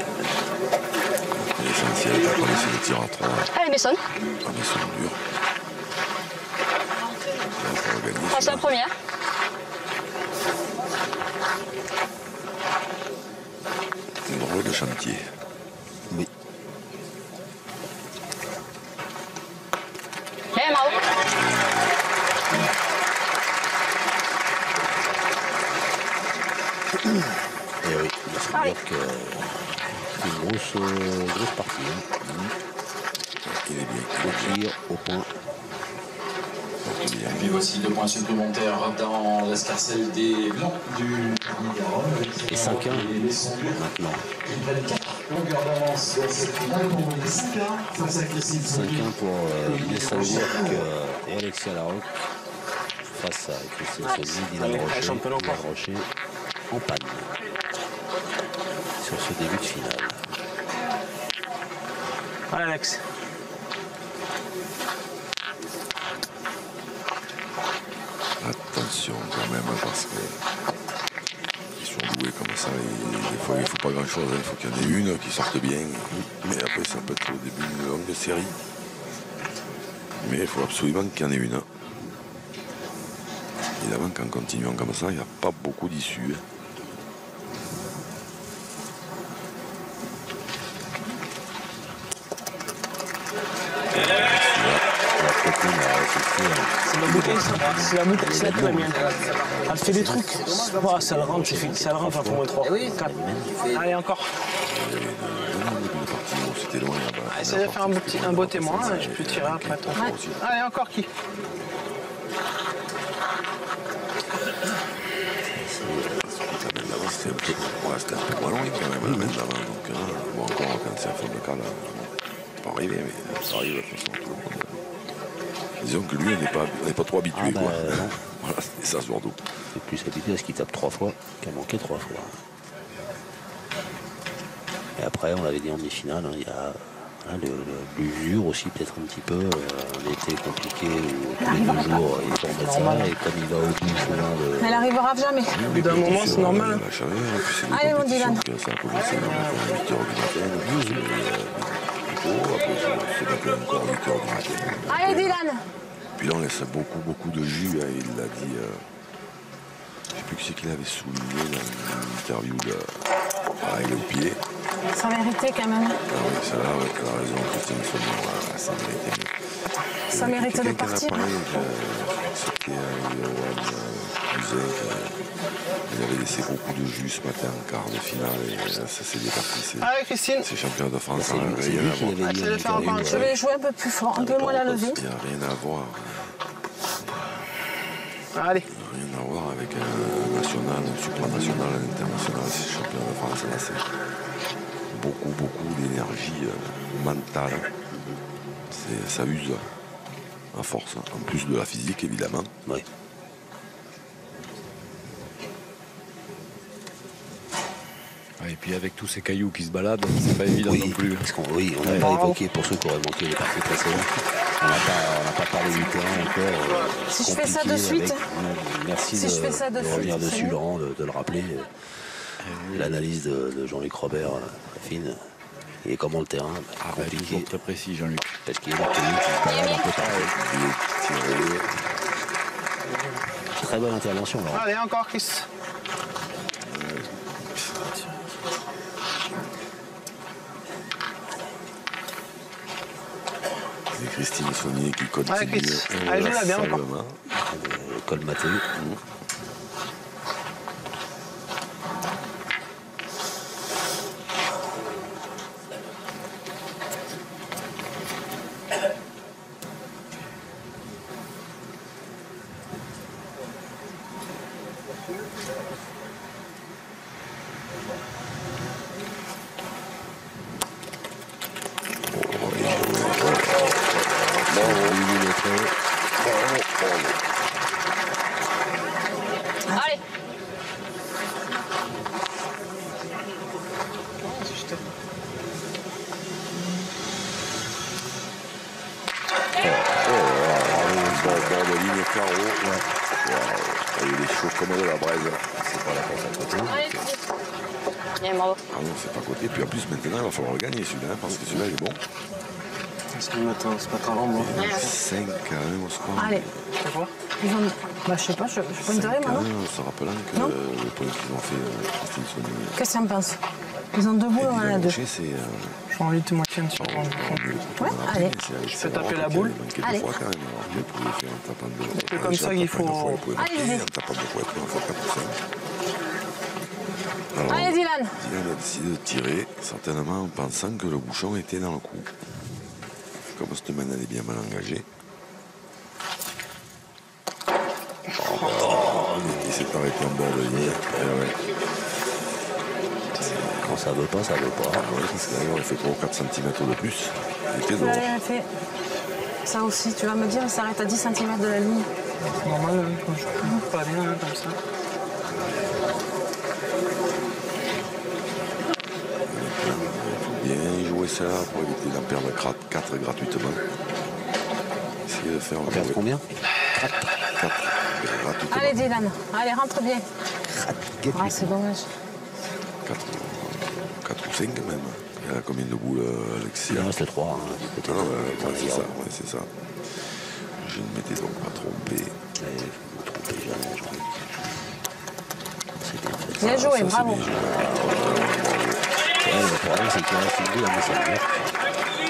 L'essentiel, après, c'est le tir à 3. Allez, Besson. On est sur le dur. Passe la première. Une drôle de chantier. Oui. Eh, Mao. Et oui, c'est dire que c'est une grosse partie. Hein. Il est bien. Au tir, au point. Et puis voici 2 points supplémentaires dans l'escarcelle des Blancs du Garonne. Et 5-1 maintenant. Ils prennent 4 longueurs d'avance dans cette finale pour mener 5-1 face à Christine 5-1 pour Messenburg et Alexia Larocque face à Christine Saunier, Dylan Rocher en panne sur ce début de finale. Allez, Alex. Attention quand même, parce que ils sont doués comme ça. Des fois, il ne faut pas grand chose. Il faut qu'il y en ait une qui sorte bien. Mais après, ça peut être au début d'une longue série. Mais il faut absolument qu'il y en ait une. Évidemment, qu'en continuant comme ça, il n'y a pas beaucoup d'issues. C'est la bouteille, ça. C'est la bouteille, c'est la mienne. Elle fait des trucs. Oh, ça le rentre, c'est fait. Ça le rentre, pour moins 3. 4. Allez, encore. C'était loin là-bas. Essayez de faire un beau témoin, je peux tirer après toi. Allez, encore qui? C'était un peu moins loin quand même, la main d'avant. Donc, bon, encore quand c'est un fond de cas, là, pas arrivé, mais ça arrive de toute façon. Tout le monde. Disons que lui, on n'est pas trop habitué. Ah, quoi. non. Voilà, c'est ça surtout. C'est plus habitué à ce qu'il tape 3 fois qu'à manquer 3 fois. Et après, on l'avait dit en demi-finale, hein, il y a l'usure aussi peut-être un petit peu. Un été compliqué où tous les 2 jours il faut remettre ça. Et comme il va au bout souvent de... Elle arrivera jamais. Au bout d'un moment, c'est normal. La chaleur, et puis c'est des Allez, mon compétitions Dylan. que ça a commencé à 8h du matin. Après, c'est battu encore à 8h du matin. Allez, Dylan. Puis là, on laisse beaucoup de jus. Hein, il l'a dit. Je ne sais plus qui c'est qu'il avait souligné dans une interview de. Ah, il est au pied. Ça méritait quand même. Ah oui, ça là, elle a raison, Christine Saunier. Voilà, ça méritait. Ça méritait de partir. C'était Johan Buzyn qui avait laissé beaucoup de jus ce matin en quart de finale et ça s'est départi. Allez Christine. C'est champion de France. C'est lui qui l'avait mis en interview. Je vais jouer un peu plus fort, un peu moins la levée. Il n'y a rien à voir. Allez. Rien à voir avec un national, un supranational, un international. C'est champion de France. Là, c'est beaucoup d'énergie mentale. Ça use à force, en plus de la physique évidemment. Oui. Et puis avec tous ces cailloux qui se baladent, c'est pas évident non plus. Parce on n'a pas évoqué, pour ceux qui auraient manqué les parties précédentes, on n'a pas parlé du terrain encore. Si je fais ça de suite, merci si je fais ça de de revenir suite, dessus, Laurent, de le rappeler. L'analyse de Jean-Luc Robert, fine. Et comment le terrain, compliqué. Toujours très précis, Jean-Luc. Parce qu'il y a des tennis qui se baladent un peu partout. Très bonne intervention, Laurent. Allez, encore Chris. C'est Christine Saunier qui continue. Allez, Chris. Allez, joue-la bien encore. Colmaté. Allez. Bord de ligne carreau. Il est chaud comme de la braise. C'est pas la course à côté. Allez. Bien, bravo. Ah non, c'est pas côté. Puis en plus, maintenant, il va falloir le gagner celui-là, hein, parce que celui-là, il est bon. C'est pas très long, moi. 5 à 1 au score. Allez. C'est quoi? Ils ont... Bah, je sais pas, je peux intérêt maintenant. Se rappelant que Non. le point qu'ils ont fait, Christine Saunier. Qu'est-ce que tu en penses? Ils ont deux boules, on en a deux. C'est. J'ai envie de te moitié un petit peu. Ouais, allez. Je peux taper la boule. Allez. Fois quand même. Alors, je pouvais faire en tapant de. C'est comme ça qu'il faut- Allez, vas-y. En tapant de poète, en fois 4 ou 5. Alors, Allez, Dylan. Dylan a décidé de tirer, certainement en pensant que le bouchon était dans le coup. Comme cette main elle est bien mal engagée. Il s'est arrêté en bord de ligne. Quand ça veut pas, ça veut pas. Parce qu'il fait 3 ou 4 cm de plus. Il était Tu dehors. l'avais fait. Ça aussi, tu vas me dire, il s'arrête à 10 cm de la ligne. C'est normal, hein, quand je joue pas bien hein, comme ça. Bien jouer ça pour éviter d'en perdre 4 gratuitement. Essayer de faire On perd combien? 4 gratuitement. Allez, Dylan. Allez, rentre bien. Ah, c'est dommage. 4 ou 5 même. Il y a combien de boules, Alexis? Il en reste 3. Ah non, c'est ça, ouais, c'est ça. Je ne m'étais donc pas trompé. Vous ne trompez jamais, je crois. C'était en fait. Bien joué, Ça, c'est bravo. bien joué. Ouais, le problème, c'est qu'il reste une boule à Messendur.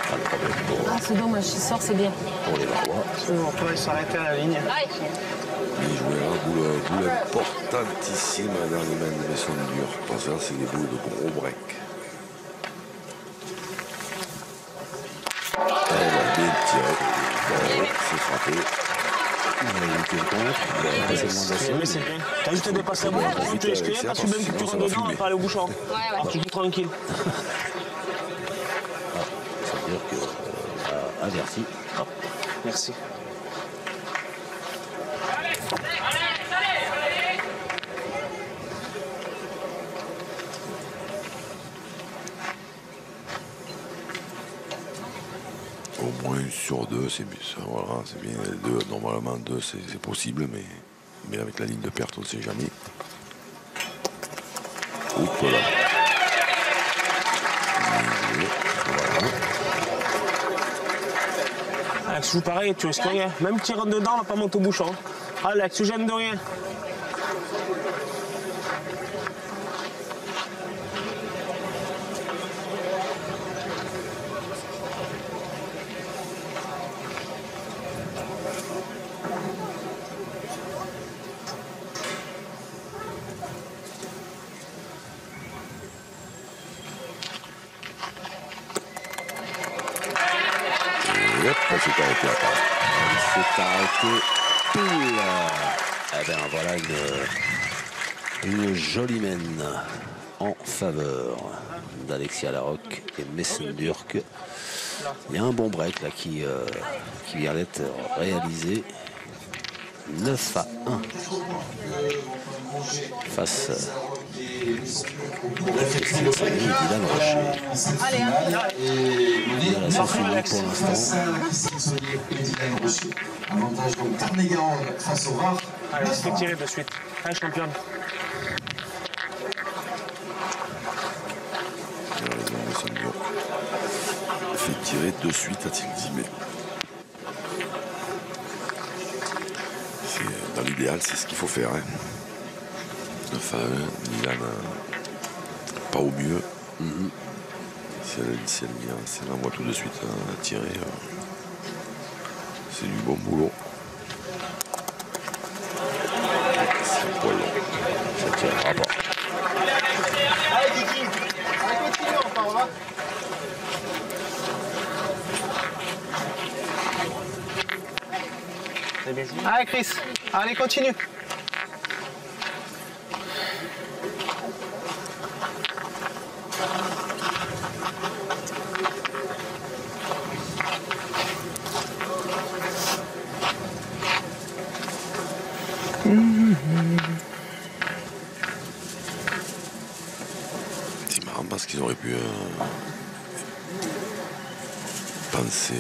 Pas de problème Ah, c'est dommage, il sort, c'est bien. pour les Varois. On pourrait s'arrêter à la ligne. Allez. Bien joué, là, boule importantissime dans les mains de Messendur. Parce que là, c'est des boules de gros break. Bien tiré. C'est frappé. Il a évité le contre. Il a passé le moins d'assiette. Mais c'est bien. T'as juste dépassé la boule, tu l'esquives, parce que même si tu rentres dedans, on va pas aller au bouchon. Alors tu joues tranquille. Ça veut dire que averti. Merci. Au moins sur 2, c'est bien. Ça, voilà, c'est bien. Deux, normalement, 2, c'est possible, mais avec la ligne de perte, on ne sait jamais. Oups, là. Voilà. Alex joue pareil, tu risques rien. Même si tu rentres dedans, on va pas monter au bouchon. Alex, tu gênes de rien. Hop, ça s'est arrêté à part. Il s'est arrêté pile. Eh bien voilà une jolie mène en faveur d'Alexia Larocque et Messendurk. Il y a un bon break là qui vient d'être réalisé. 9 à 1 face à Christine Sonny et Dylan Rocher. Allez, Il y a la sens unique pour l'instant. Avantage donc Tarn-et-Garonne face au Var. Allez, je vais tirer de suite. Allez, championne. Fait tirer de suite, a-t-il dit, mais dans l'idéal, c'est ce qu'il faut faire. Hein. Enfin, Milan, pas au mieux. Si elle envoie tout de suite à tirer, c'est du bon boulot. C'est un poil long. Ça tirera pas. Allez, Kiki. Allez, continue, on part, va. Allez, Chris. Allez, continue. C'est marrant parce qu'ils auraient pu penser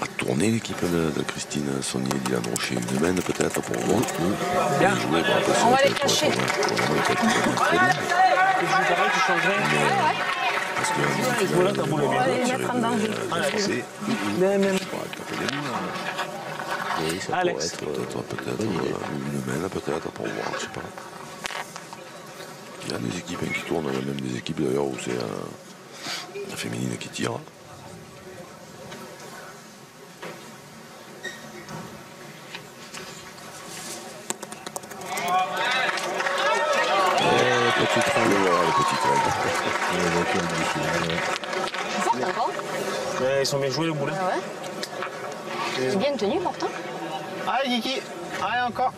à tourner l'équipe de Christine Sonny et Dylan Rocher une semaine peut-être pour voir. Bien. Jouer, On va les cacher. Parce que On va les mettre en danger. Oui, ça Alex. pourrait être peut-être une semaine peut-être pour voir, je sais pas. Il y a des équipes qui tournent, il y a même des équipes d'ailleurs où c'est la féminine qui tire. petit train. Le petit train. C'est fort encore. Ils sont bien joués le boulet. Ah ouais. C'est bien tenu pourtant. Allez, Kiki. Allez, encore.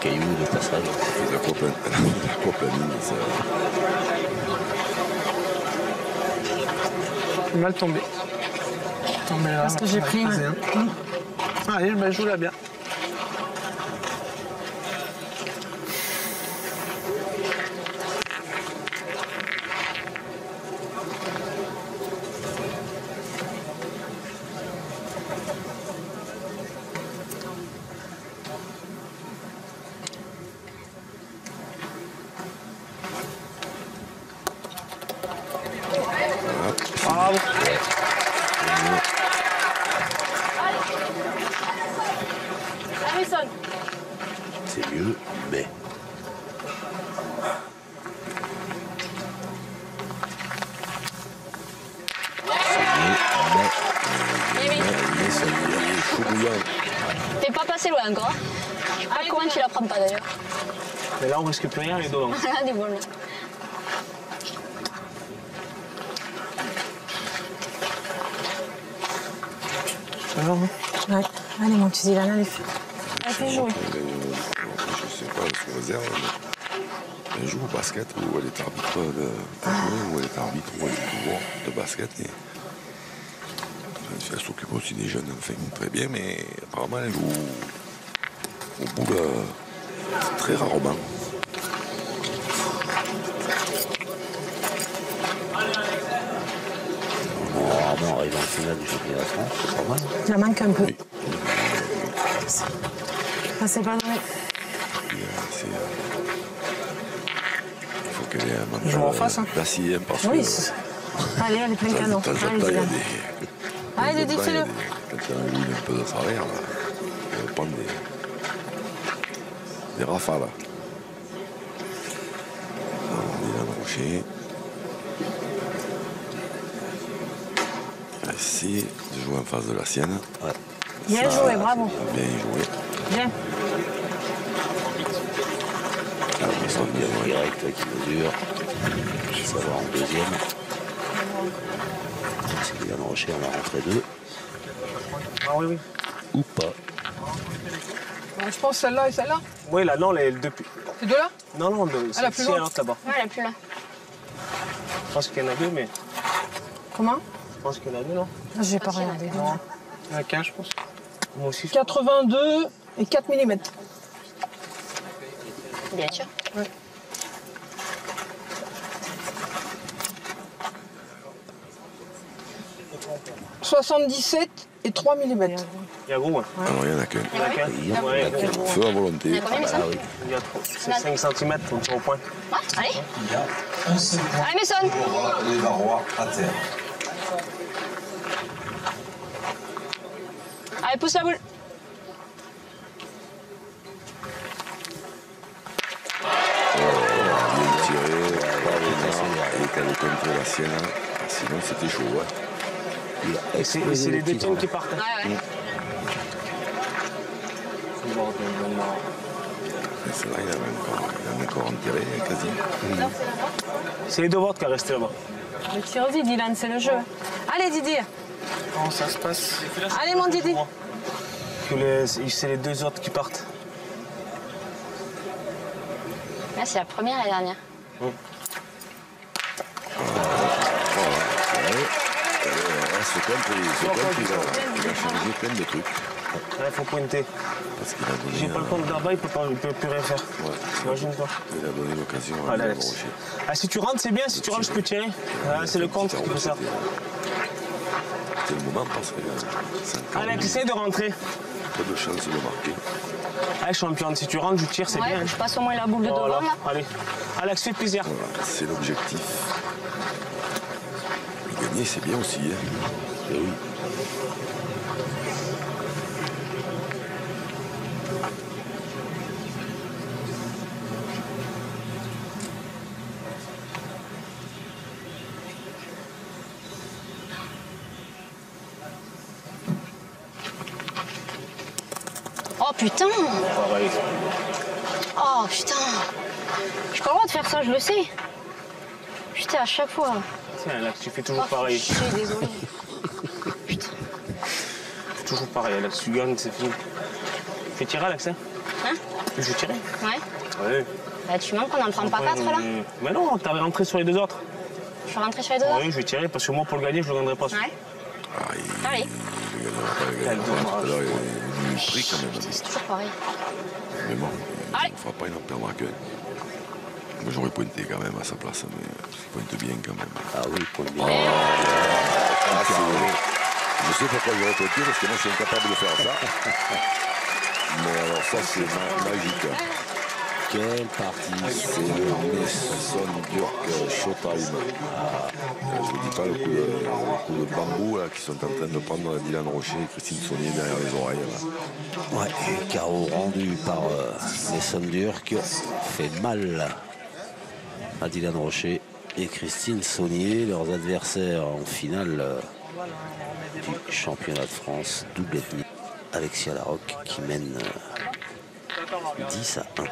Caillou de passage. C'est l'aquaplaning, ça. Mal tombé. Tombé là. Parce que j'ai pris. Allez, ben, joue là bien. Bravo. Harrison. C'est mieux, mais. T'es pas passé loin encore. Ah, comment tu la prends pas d'ailleurs? Mais là, on risque plus rien, les deux. Hein. Là, du bon là. Ouais. Allez, mon petit Dylan, allez, fais jouer. Je sais pas, sous réserve, mais elle joue au basket ou elle est arbitre ou elle est arbitre ou elle est joueur de basket. Et elle s'occupe aussi des jeunes, enfin, très bien, mais apparemment elle joue au bout très rarement. Rarement arrive en finale du championnat de France, c'est pas mal. Il en manque un peu. Oui. Ah, c'est pas vrai. Il faut qu'elle ait un Joue en face, hein. d'acier, parce Oui, que c'est Allez, elle est plein canon. T'as Allez, il y a Dylan. des... Allez, Didi, fais-le. Quand il y a un ligne un peu de travers, là, il va prendre des rafales. Dylan Rocher. Essayer de jouer en face de la sienne. Ouais. Bien joué, bravo. Bien joué. Bien. Sandurk direct qui mesure. Ça va en deuxième. Est-ce qu'il y a un rocher en a rentré deux? Ah oui, oui. Ou pas? Je pense celle-là et celle-là. Oui, là, non, les deux. Ces deux-là. Non, non, Ah, la plus loin. là-bas. Ouais, elle est plus là. Je pense qu'il y en a deux, mais. Comment? Je pense qu'il y en a deux, non? J'ai pas regardé. Non. Il y en a qu'un, je pense. Moi aussi. 82 et 4 mm. Bien sûr. Ouais. « 77 et 3 mm. Il y a gros, ouais. Alors il n'y en a qu'un. Il y en a qu'un. Il y en a qu'un. Feu à volonté. Il y en a combien, Ah oui. Il y a trop. C'est 5 cm, on tire au point. Ouais, allez. Il y a un seul point Allez, Mason. pour les Varois à terre. Allez, pousse la boule. Bien tiré, pas venir, et qu'elle contre la sienne. Sinon c'était chaud. Ouais. Il a Et c'est explosé les le deux tigre, tiens là. qui partent. Ouais, ouais. Et celle-là, il a encore enterré quasi. C'est les deux votes qui sont restés là-bas. Le tir au vide, Dylan, c'est le jeu. Allez, Didi. Comment ça se passe? Allez, mon Didi. C'est les deux autres qui partent. Là, c'est la première et la dernière. Ce camp, il a changé plein de trucs. Là, il faut pointer. Parce qu'il a donné. J'ai pas le compte d'Arba, il peut plus rien faire. Ouais. Imagine-toi. Il a donné l'occasion à Allez, Dylan Alex. Rocher. Ah, si tu rentres, c'est bien. Si tu rentres, je peux tirer. Ah, c'est le compte qui fait ça. C'était le moment parce que c'est encore Alex, essaye de rentrer. peu de chance de marquer. Allez, championne, si tu rentres, je tire, c'est Ouais, bien. je passe au moins la boule de devant, Voilà. là. Allez. Alex, fais plaisir. Voilà, c'est l'objectif. Et gagner, c'est bien aussi. Hein. Et oui. Oh, putain. Pareil. Oh, putain. J'ai pas le droit de faire ça, je le sais. Putain, à chaque fois. Tiens, Alex, tu fais Oh, toujours pareil. Je suis désolée. Putain. Toujours pareil, Alex. Tu gagnes, c'est fini. Fais tirer, Alex, hein? Hein? Je vais tirer. Ouais. Ouais. Bah, tu manques qu'on en prend pas 4 là? Mais non, t'avais rentré sur les deux autres. Je suis rentrée sur les deux Oui, je vais tirer parce que moi, pour le gagner, je le gagnerai pas. autres? Ouais. Ah, Allez. il ne gagnera pas. Il gagnera pas. Tout à l'heure, il a eu le prix quand même. C'est toujours pareil. Mais bon, Allez. il ne fera pas, il n'en perdra qu'un. Moi, j'aurais pointé quand même à sa place, mais je pointe bien quand même. Ah oui, pour le bien. Ah, je sais pourquoi j'aurais pointé, parce que moi, je suis incapable de faire ça. Mais alors, ça, c'est magique. Quelle partie. C'est le Sandurk Showtime. Je vous dis pas le coup de bambou là, qui sont en train de prendre Dylan Rocher et Christine Saunier derrière les oreilles. Là. Ouais, et carreau rendu par Sandurk fait mal à Dylan Rocher et Christine Saunier, leurs adversaires en finale du championnat de France double ethnie. Alexia Larocque qui mène 10 à 1.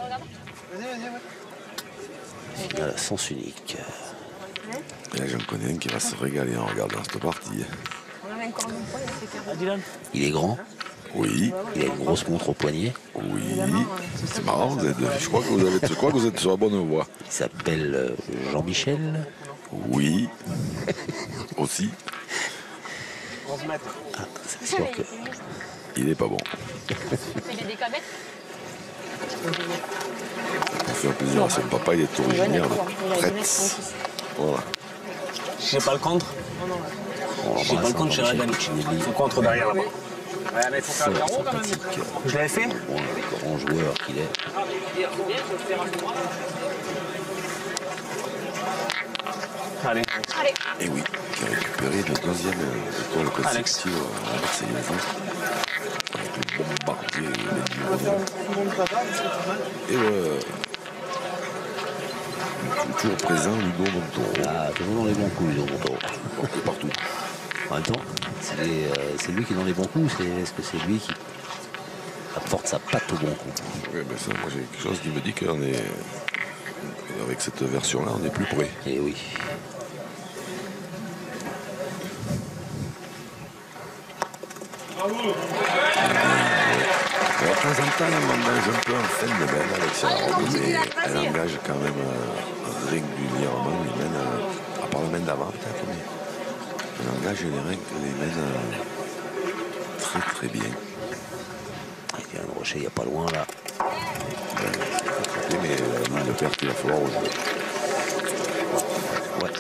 Finale à sens unique. Et là, j'en connais un qui va se régaler en regardant cette partie. Ah, Dylan? Il est grand, Oui, il a une grosse montre au poignet. oui. C'est marrant, je crois que vous êtes sur la bonne voie. Il s'appelle Jean-Michel. Oui, aussi. 11 mètres. Ah, c'est sûr que Il est pas bon. Il est des cabettes. Pour faire plaisir à son papa, il est originaire de Pretz. Voilà. J'ai pas le contre. J'ai pas le contre, j'ai rien. C'est le contre derrière là-bas. sympathique, Je l'avais fait? bon, grand joueur qu'il est. Allez. Allez. Et oui, qui a récupéré le deuxième étoile consécutive à la Marseillaise. Avec le bombardier et le toujours présent Ludo Montoro. Ah, toujours dans les bons coups, Ludo Montoro. Partout. En même temps, c'est lui qui est dans les bons coups, est-ce que c'est lui qui apporte sa patte au bon coup? Oui, mais ça, moi j'ai quelque chose qui me dit qu'on est, avec cette version-là, on est plus près. Eh oui. De temps en temps, elle engage un peu en fin de belle, Alexia Laroque, mais elle engage quand même régulièrement les mains, à part la main d'avant peut-être, mais elle engage les mains très très bien. Il y a un rocher, il n'y a pas loin là. Mais le père qui va falloir rejouer. Ouais.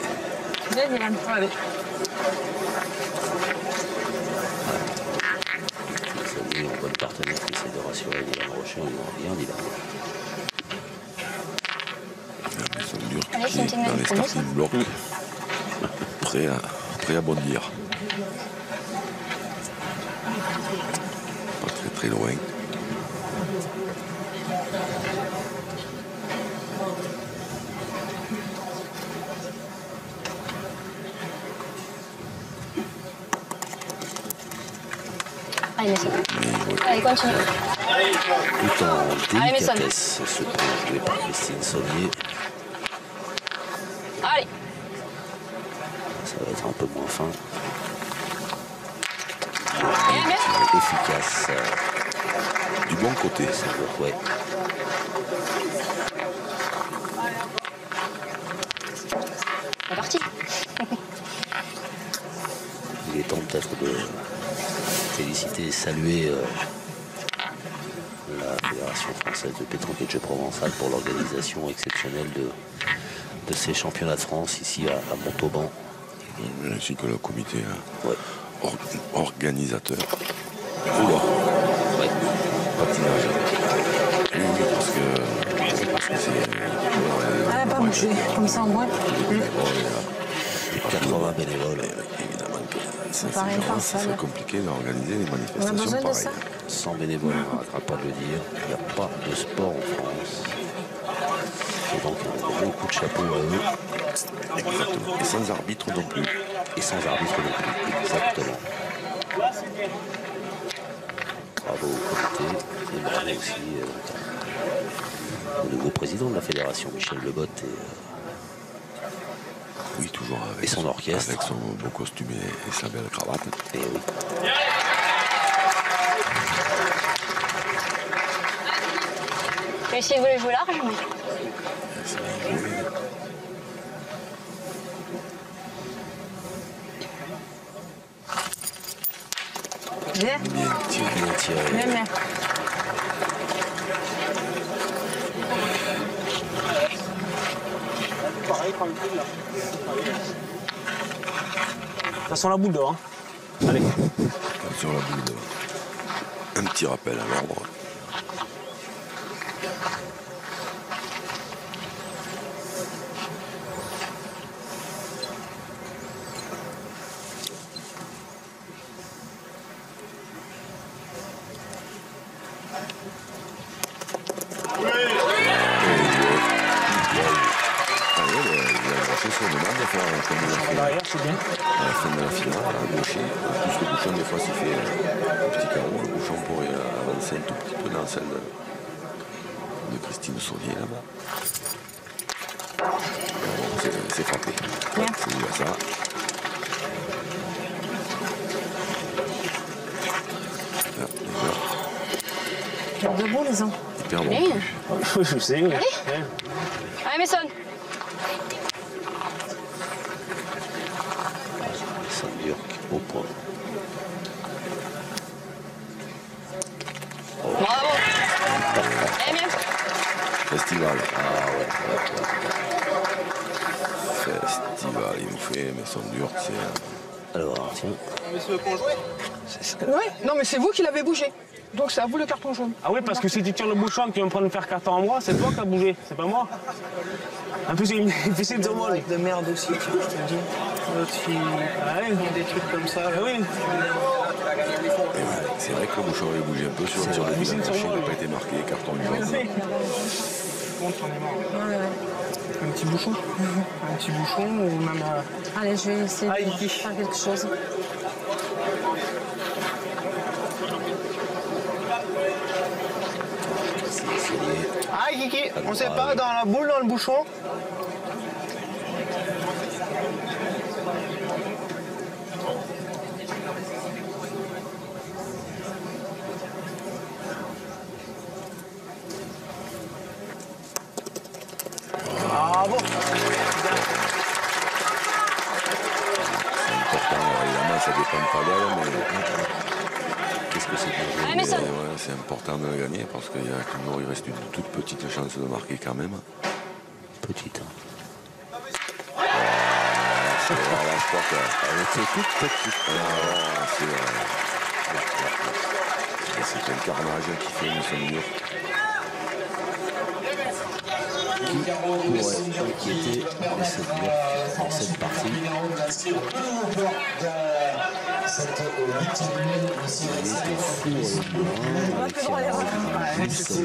Viens, Dylan. Allez. C'est lui, un bon partenaire qui essaie de rassurer Dylan Rocher en disant bien Dylan. Ils sont durs Allez, qui c'est une est dans les petite starting blocks, prêt à bondir. Pas très très loin. Allez, Mason. Allez, continue. Tout en Allez, Mason. délicatesse, ce point joué par Christine Saunier. Allez. Ça va être un peu moins fin. Bien, bien. Efficace. Du bon côté. Ça veut, ouais. C'est parti. Il est temps peut-être de féliciter et saluer la Fédération française de pétanque et de jeux provençal pour l'organisation exceptionnelle de ces championnats de France ici à Montauban. Ainsi que le comité Ouais. organisateur. Oula. Ouais. Patinage. Oui, parce que c'est... Ah, pas bouger, comme ça en moins. 80 bénévoles. Évidemment que c'est paraît pas ça, là. compliqué d'organiser des On a manifestations besoin de pareilles. ça. 100 bénévoles, on n'arrêtera pas de le dire. Il n'y a pas de sport en France. Et donc un gros coup de chapeau à eux. Exactement. Et sans arbitre non plus. Et sans arbitre non plus. Exactement. Bravo au comité. Et bravo aussi au nouveau président de la fédération, Michel Lebotte. Oui, toujours avec, Et son orchestre. Avec son beau costume et sa belle cravate. Et oui. Et si vous voulez jouer large, mais... C'est bien joué. Viens. Bien tiré. Bien tiré. Viens, viens. Ça sent la boule dehors. Hein. Allez. Sur la boule. Un petit rappel à l'ordre. Derrière, c'est bien. À la fin de la finale, à gaucher. En plus, le bouchon, des fois, s'il fait un petit carreau, le bouchon pourrait avancer un tout petit peu dans celle de Christine Saunier, là-bas. C'est frappé. Ouais, c'est déjà ça. Là, déjà, Garde debout, les gens. hyper bon. Allez. Oui, je sais. Oui. Allez, Mason. Saint-Burc au point. Bravo. Allez, bien. Festival. Ah ouais. Festival, il nous fait, mais son dur, Alors, tiens. Monsieur conjoint. Ouais, non, mais c'est vous qui l'avez bougé. Donc c'est à vous le carton jaune. Ah oui, parce que si tu tires le bouchon et que tu vas me prendre faire carton en moi, c'est toi qui as bougé, c'est pas moi. En plus, il fait de moi. Avec de merde aussi, tiens, je te le dis. L'autre, il font des trucs comme ça. Ah oui. Et ouais, c'est vrai que le bouchon avait bougé un peu sur le Dylan Rocher, il n'a pas été marqué, carton jaune. Contre, on est mort. Un petit bouchon. Un petit bouchon ou même... Allez, je vais essayer Ah, de Iki. faire quelque chose. Ah, Kiki, on sait pas, dans la boule, dans le bouchon. Ah bon. C'est important, évidemment, ça dépend pas d'elle, mais Qu'est-ce que c'est que Allez, Mason. ouais, c'est important de gagner parce qu'il reste une toute petite chance de marquer quand même. petite. Hein. Je crois Elle était toute petite. c'est un carnage qui fait une mur. Qui pourrait inquiéter Mason Durk dans cette partie? Il était fou avec ses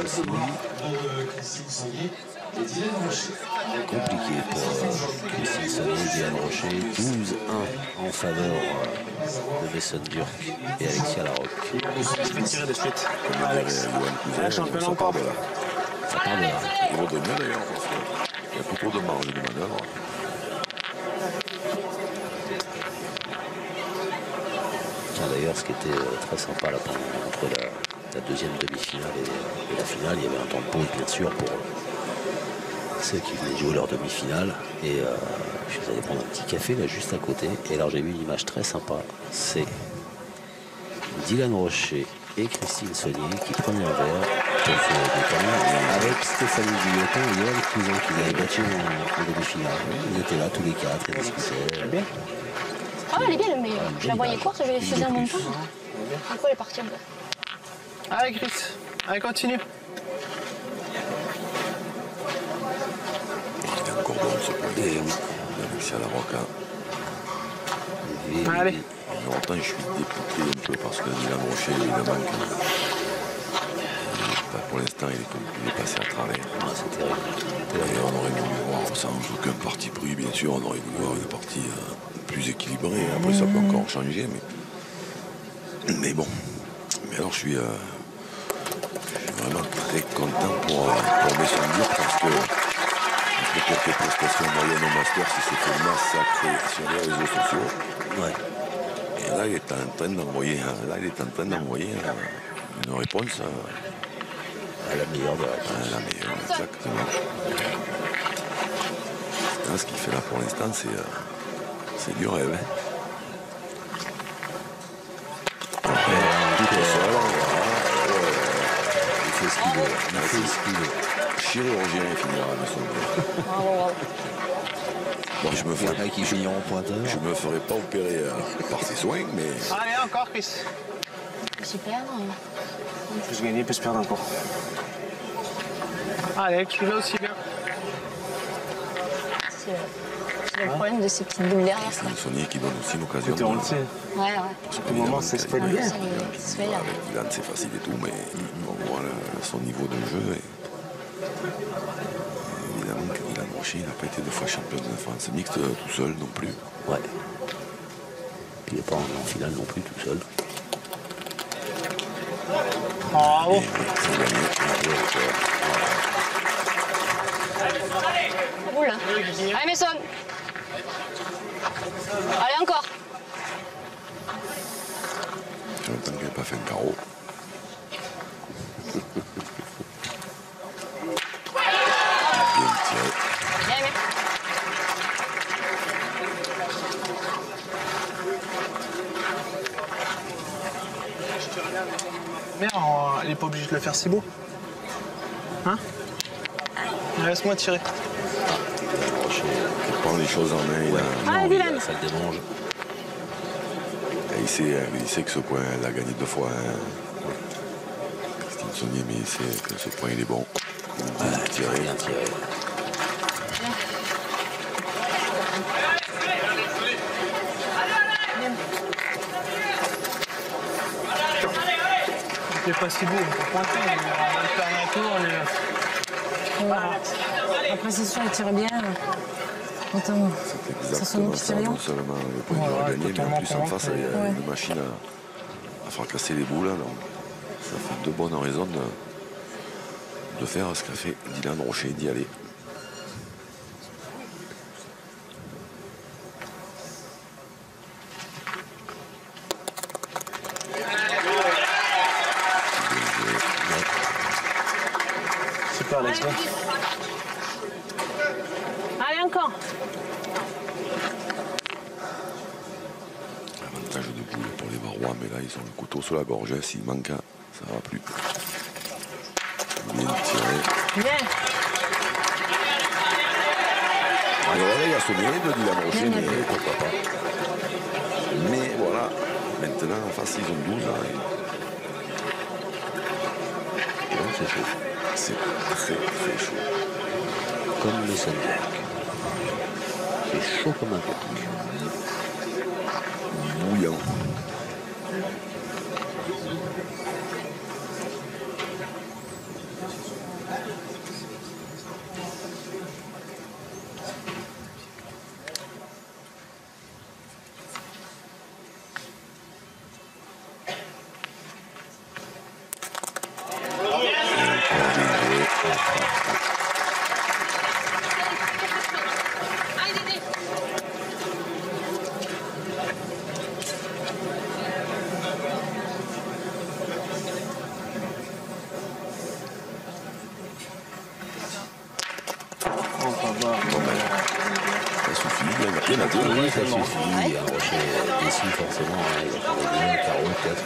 compliqué pour Christine Saunier, Dylan Rocher. 12-1 en faveur de Mason Durk et Alexia Larocque. Je vais tirer de suite. Alex, La championne encore. Ça part de là. Il vaudrait mieux d'ailleurs parce qu'il y a plutôt de marge de manœuvre. Tiens, d'ailleurs, ce qui était très sympa là, entre la deuxième demi-finale et la finale, il y avait un temps de pause bien sûr pour ceux qui venaient jouer leur demi-finale. Et je suis allé prendre un petit café là juste à côté. Et alors j'ai vu une image très sympa. C'est Dylan Rocher et Christine Saunier qui prenaient un verre pour se détendre avec Stéphanie Guillotin et Yoann Cousin qui l'avaient battu en demi-finale. Ils étaient là tous les quatre et discutaient. Ah, elle est bien, mais je la voyais courte, je l'ai faisais en même temps. Après, elle est partie un peu. Allez, Chris. Allez, continue. Il est encore bon ce point. Et oui, Alexia Larocque. Allez. Longtemps, je suis député un peu parce que Dylan Rocher, évidemment, pour l'instant, il est passé à travers. C'est terrible. Et on aurait voulu voir, sans aucun parti pris, bien sûr, on aurait voulu voir une partie plus équilibrée. Après, ça peut encore changer, mais bon. Mais alors, je suis vraiment très content pour Mason Durk parce que après quelques prestations moyennes au Master, il s'est fait massacrer sur les réseaux sociaux. Ouais. Et là, il est en train d'envoyer une réponse À la meilleure de la réponse. à la meilleure, exactement. Là, ce qu'il fait là pour l'instant, c'est du rêve. Hein. Il fait ce qu'il veut. Il fait ce qu'il veut. Chirurgien, il finira de son Durk. Bon, je me Il y en a qui finiront pointeur. Je me ferai pas opérer par ses soins, mais Allez, encore, Chris. Super. Plus gagner, plus perdre encore. Allez, celui-là aussi bien. C'est le problème de ces petites boules derrière. c'est le Saunier qui donne aussi l'occasion. On le sait. Ouais, ouais. Au moment, c'est ce fait bien. Ça se fait là. Avec Dylan, c'est facile et tout, mais on voit son niveau de jeu. Et évidemment que Dylan Rocher, il n'a pas été 2 fois champion de France mixte tout seul non plus. Ouais. Puis il n'est pas en finale non plus tout seul. Bravo. Et c'est gagné. Roule. Allez, Mason. Allez, encore. Ça fait longtemps qu'il n'a pas fait un carreau. Bien tiré. Allez, mec. Merde, elle est pas obligée de le faire si beau. Hein? Laisse-moi tirer. Il prend les choses en main. Ouais. Allez, Dylan. Ça le démange. il sait que ce point, elle a gagné 2 fois. Christine Saunier, mais il sait que ce point, il est bon. Bien tiré. Bien tiré. C'est pas si beau, on peut pointer, on va le faire un tour. Après, c'est sûr, il tire bien. Attends, C'est exactement ça, non seulement le point qu'il aura gagné, mais en plus en face, il y a une machine à fracasser les boules. Donc ça fait de bonnes raisons de faire ce qu'a fait Dylan Rocher, d'y aller. Super, Alex. Allez, encore. Avantage de boule pour les Varois, mais là ils ont le couteau sur la gorge. S'il manque, ça ne va plus. Bien tiré. Bien. Alors là, il a sonné de Dylan Rocher, mais pourquoi pas. Mais voilà, maintenant en face ils ont 12 ans. Donc c'est chaud. C'est très très chaud. Comme le Sandberg. C'est chaud comme un coq. Bouillant. Ça suffit, il y en a deux. Oui, ça suffit. Rocher déçu forcément. Il attendait bien, carreau, peut-être.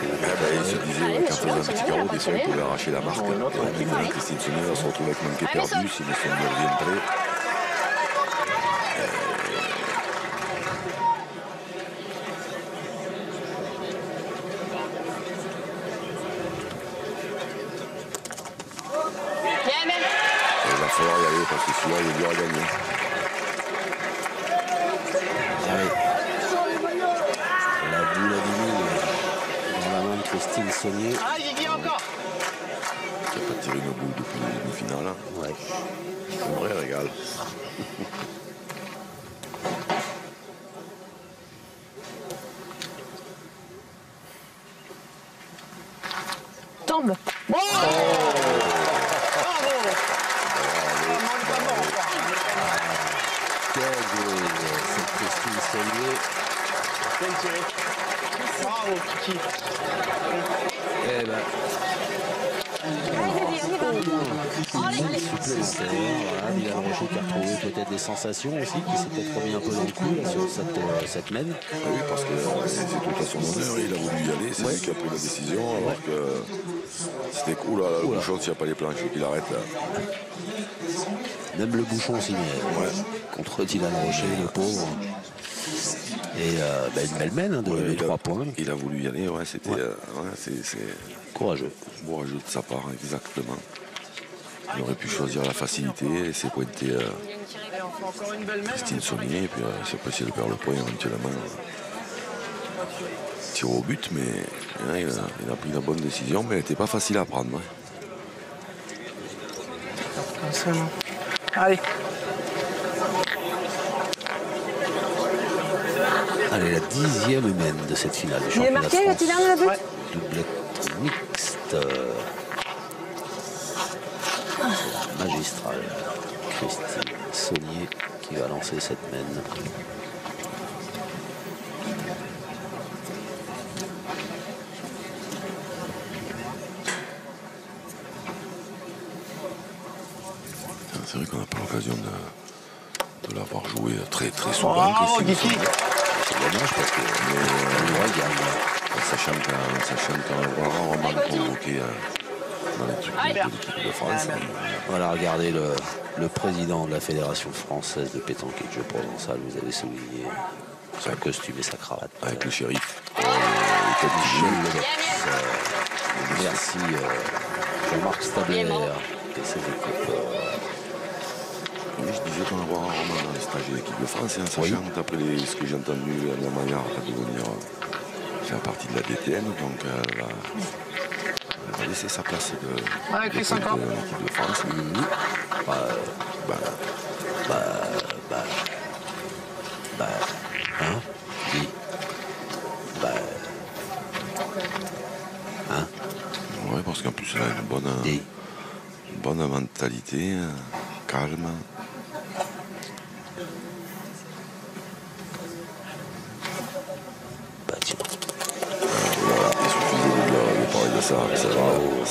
Il se disait qu'en faisant un petit carreau, des fois, il pouvait arracher la marque. Et maintenant, Christine Saunier va se retrouver avec manqué perdu si le Saunier revient près. Il va falloir y aller parce que celui-là, il est dur à gagner. La boule à 10 000 dans la main de Christine Saunier. Ah, Guigui, encore. Qui n'a pas tiré une boule depuis le demi-finale. Ouais. Un vrai régal. Tombe. Bon. C'est Christine Saunier. Bien tiré. Bravo, Kiki. Eh ben. Supplémentaire, voilà, Dylan Rocher qui a retrouvé peut-être des sensations aussi, qui s'est peut-être remis un peu dans le coup là, sur cette mène. Oui, parce que c'est tout à son honneur, il a voulu y aller, c'est lui qui a pris la décision, alors que c'était cool, là, le bouchon, s'il n'y a pas les planches, qu'il arrête là. Même le bouchon aussi, mais contre Dylan Rocher, le pauvre. Et une belle mène de 3 points. Il a voulu y aller, c'était c'est courageux. Courageux de sa part, exactement. Il aurait pu choisir la facilité et s'est pointé Christine Saunier, et puis s'est pressé de perdre le point éventuellement. Tir au but, mais il a pris la bonne décision, mais elle n'était pas facile à prendre. Allez. Allez, la 10e mène de cette finale du Il est championnat marqué, de le France. petit dernier, le but? Doublette mixte. C'est la magistrale Christine Saunier qui va lancer cette mène. C'est vrai qu'on n'a pas l'occasion de l'avoir joué très très souvent. Bravo, Guigui. C'est dommage parce que sachant qu'on va rarement convoqué dans les trucs de l'équipe de France. Voilà, regardez le président de la Fédération française de pétanque et de jeu provençal, vous avez souligné Son costume et sa cravate. Avec le shérif. Michel Leboeuf. Merci Jean-Marc Stabler et ses équipes. Oui, je disais qu'on va avoir un roman dans les stages de l'équipe de France, hein, sachant d'après ce que j'ai entendu, la Maillard va devenir faire partie de la DTN, donc elle va laisser sa place de l'équipe de France. Hein? Oui. Hein? Oui, parce qu'en plus elle a une bonne mentalité, calme. Voilà, il suffisait de parler de ça,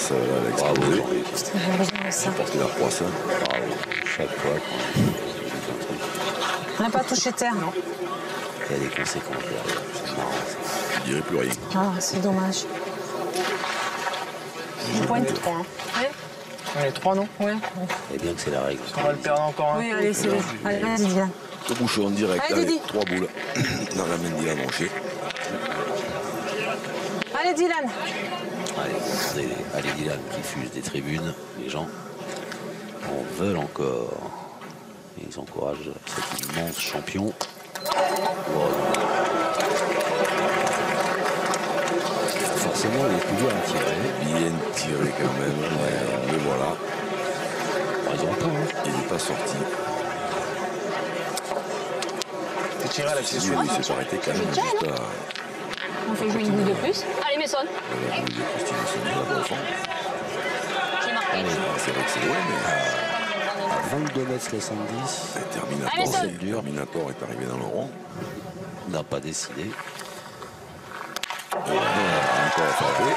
ça va l'exploser. Ça. Porter la croissance. Bravo. Chaque fois On n'a pas touché terre, non? il y a des conséquences derrière. C'est marrant. Je dirais plus rien. Ah, c'est dommage. Je pointe. Ouais. Allez, 3 non? Ouais. Et bien que c'est la règle. On va le perdre encore un Oui, peu. allez, c'est bon. Allez, vas-y, viens. Le bouchon en direct, Allez, allez, Didi. 3 boules dans la main de Dylan Rocher. Allez, Dylan. Allez, allez Dylan qui fuse des tribunes. Les gens en veulent encore. Et ils encouragent cet immense champion. Wow. Forcément, il est toujours à tirer. Bien tiré quand même, mais voilà. Ils ont pas, hein. Il n'est pas sorti. T'es tiré à la Si, oui, il s'est arrêté quand même. Juste à... On fait jouer une boule de plus. Allez, Messon. La boule de Christine Sonnet, là-bas au fond. J'ai marqué. C'est vrai que c'est loin, mais... À 22 mètres 70. Terminator, Allez, c'est dur. Terminator est arrivé dans le rond. N'a pas décidé. Encore frappé.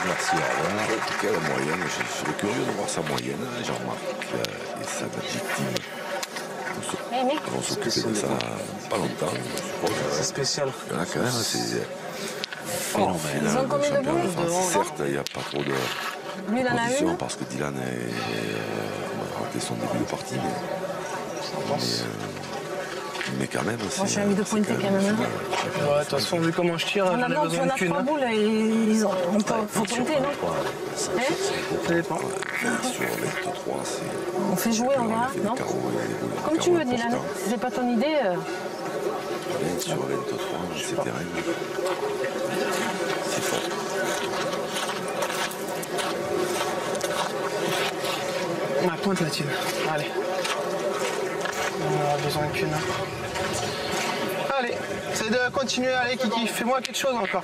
Merci, au revoir. En tout cas, la moyenne, je serais curieux de voir sa moyenne, Jean-Marc et sa victime. Ils vont s'occuper de ça pas longtemps. C'est spécial. Il y en a quand même, c'est Phénomène. Ils ont combien de champion boules France. devant, Certes, il n'y a pas trop de Lui, il en a position une. parce que Dylan a raté son début de partie. Mais quand même, c'est... Moi, j'ai envie de pointer quand même. Ouais, de toute façon, vu comment je tire, On j'en a, ai non, besoin on de a qu'une. 3 Hein. boules et faut pointer, non? Hein? Ça dépend. Sur 23, c'est... On fait jouer, on verra, fait des non? carreaux et des boules. Comme tu Carreaux veux, Dylan. importants. J'ai pas ton idée. 20 sur 23, c'est terrible. C'est fort. Ma pointe la tienne. Allez. On aura besoin qu'une. Allez, c'est de continuer. Allez, Kiki, fais-moi quelque chose encore.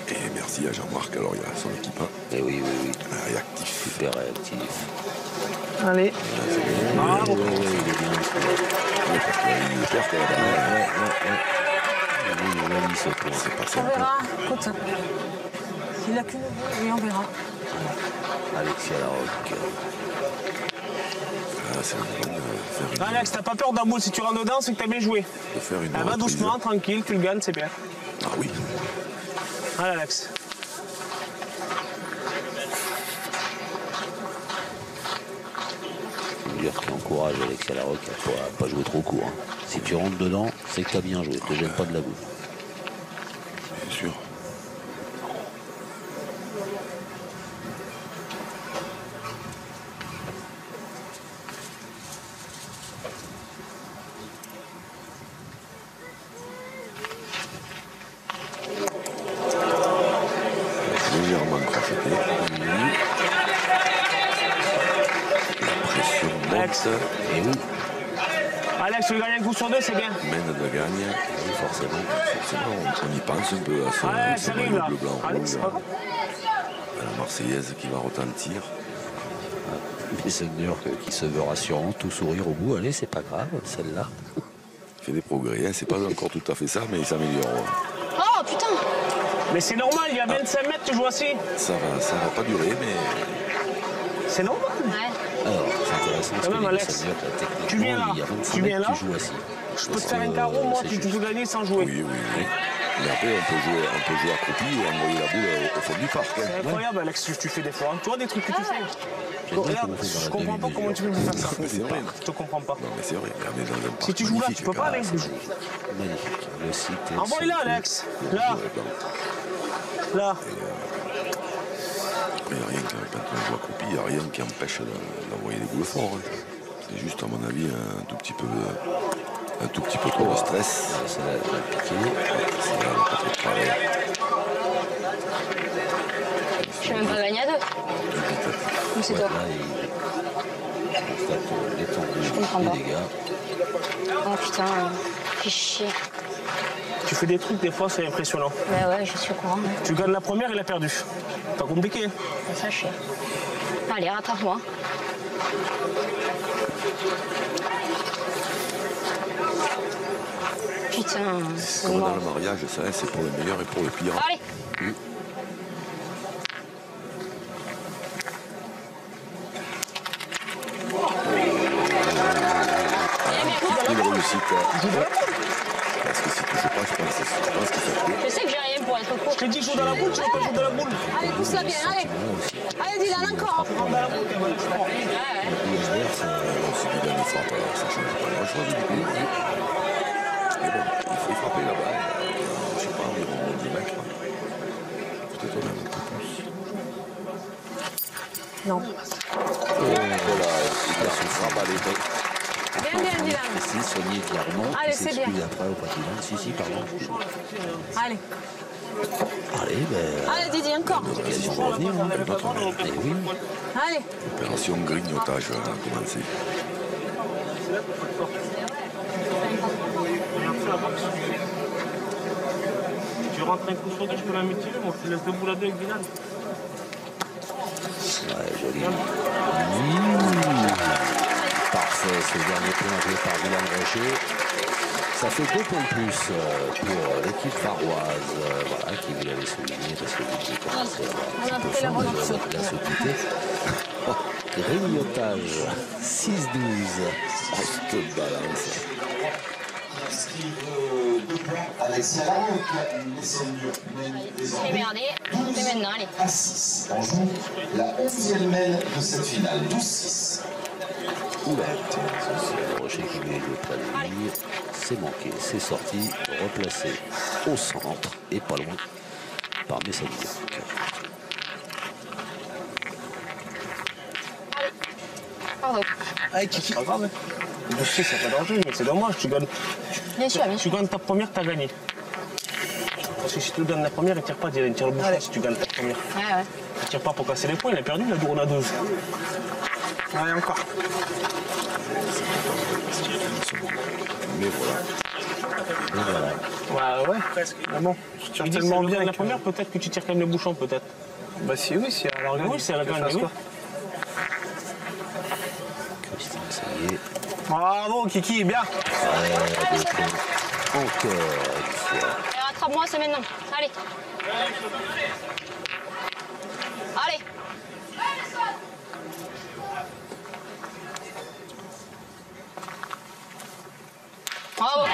Et merci à Jean-Marc, alors il y a son équipe. Hein. Et oui. Réactif. Super réactif. Allez. Bravo. Il est bien. Parce qu'il est perte là-bas. C'est pas On simple. verra. Écoute. Il a qu'une boule, oui, on verra. Alexia Larocque. Ah, c'est une bonne faire Alex, t'as pas peur d'un boule. Si tu rentres dedans, c'est que t'as bien joué. de faire une Elle va reprise. doucement, tranquille, tu le gagnes, c'est bien. Ah oui. Allez, Alex. Je veux dire qu'il encourage Alexia Larocque à pas jouer trop court. Hein. Si tu rentres dedans, c'est que t'as bien joué. Te gêne pas de la boule. Bien sûr. Légèrement crocheté. La pression Alex. monte. Et oui, Alex, tu veux gagner un coup sur deux, c'est bien. Mène de gagne. oui, forcément. On y pense un peu à ce, Alex, ce arrive maillot là. bleu blanc Alex, rouge. c'est pas grave. À la Marseillaise qui va retentir. Messenger qui se veut rassurant, tout sourire au bout. Allez, c'est pas grave, celle-là. Il fait des progrès. Hein. C'est pas encore tout à fait ça, mais il s'améliore. Oh, putain. Mais c'est normal, il y a 25 mètres, tu joues assis. Ça va pas durer, mais C'est normal. Ouais. Alors, c'est intéressant parce Quand que même, les Alex, Messenger, techniquement, tu viens là. il y a 25 Tu viens mètres, là. tu joues assis. Je peux te faire un carreau, moi, tu peux gagner sans jouer. oui. Mais après, on peut jouer accroupi et envoyer la boule au fond du parc. C'est incroyable, Alex, ce que tu fais des fois. Tu vois des trucs que tu fais. Regarde, je comprends pas comment tu peux me faire ça. Mais c'est vrai. Je te comprends pas. Non, mais c'est vrai. On est dans un parc Si tu joues là, tu peux pas aller. Magnifique. Le site est Envoie-le là, Alex. Là. Là. Après, il n'y a rien quand on joue accroupi, il n'y a rien qui empêche d'envoyer des boules forts. Hein. C'est juste, à mon avis, un tout petit peu trop de stress. Ça va piquer. Ça va pas trop de travail. Je suis même pas gagné à 2. Ou c'est toi? Là, il constate l'étendue comprends des pas. dégâts. Oh putain, fais chier. Tu fais des trucs, des fois, c'est impressionnant. Bah ouais, je suis au courant. Ouais. Tu gagnes la première, il a perdu. Pas compliqué. Hein. Ça, je sais. Allez, rattrape-moi. Putain, c'est Comme dans mort. le mariage, ça, c'est pour le meilleur et pour le pire. Allez. Une réussite. Parce que si tu joues pas, je pense que ça fait. Je sais que j'ai rien pour être court. Je t'ai dit, joue dans la boule, tu vas pas jouer dans la boule. Allez, pousse-la bien, allez. Allez, Dylan, encore. Si Dylan il frappe, ça change pas grand-chose du coup. Mais bon, il faut frapper là-bas. Je sais pas, environ 10 mètres. Peut-être même un peu plus. Non. Voilà, il a son frappe à l'époque. Bien, bien, Dylan. C'est Soigné qui remonte. Allez, qui c'est bien. s'excuse après au patinage. Si, pardon. Allez. Allez, ben. Allez, Didi, encore. Question de revenir. Hein. Eh oui. Allez. Opération grignotage a commencé. Tu rentres un coup sur deux, je peux la mutiler, moi je te laisse deux boules à deux avec Dylan. Ouais, joli. Parfait, ce dernier point joué par Dylan Rocher. Ça fait 2 points de plus pour l'équipe varoise, voilà, qui vous l'avez souligné parce que vous commencé un petit peu fort, mais la se quitter. Grignotage, 6-12. Cette balance. Inscrire 2 points Alexia Larocque. J'ai merdé. C'est maintenant, allez. À 6. On joue la 11e mène de cette finale. 12-6. Oula, c'est Rocher qui met le plat de ligne. C'est manqué, c'est sorti, replacé au centre et pas loin par Messager. Pardon. Allez, Kiki. C'est pas grave. Je sais, c'est pas dangereux, mais c'est dommage. Tu gagnes. Bien sûr, bien Tu sûr. gagnes ta première, t'as gagné. Parce que si tu donnes la première, il tire pas, il tire le bouchon si tu gagnes ta première. Ouais. Il tire pas pour casser les points, il a perdu, il a on a 12. Allez, encore. Mais voilà. Ouais, presque. Ah bon, tu tires Il dit tellement bien. la que- première, peut-être que tu tires quand même le bouchon, peut-être. Bah si, oui, si elle regarde. Oui, c'est la gagne, oui. Christine, ça y est. Bravo, Kiki, bien. Encore une fois. Allez, rattrape-moi, c'est maintenant. Allez. Allez. Bravo. Encore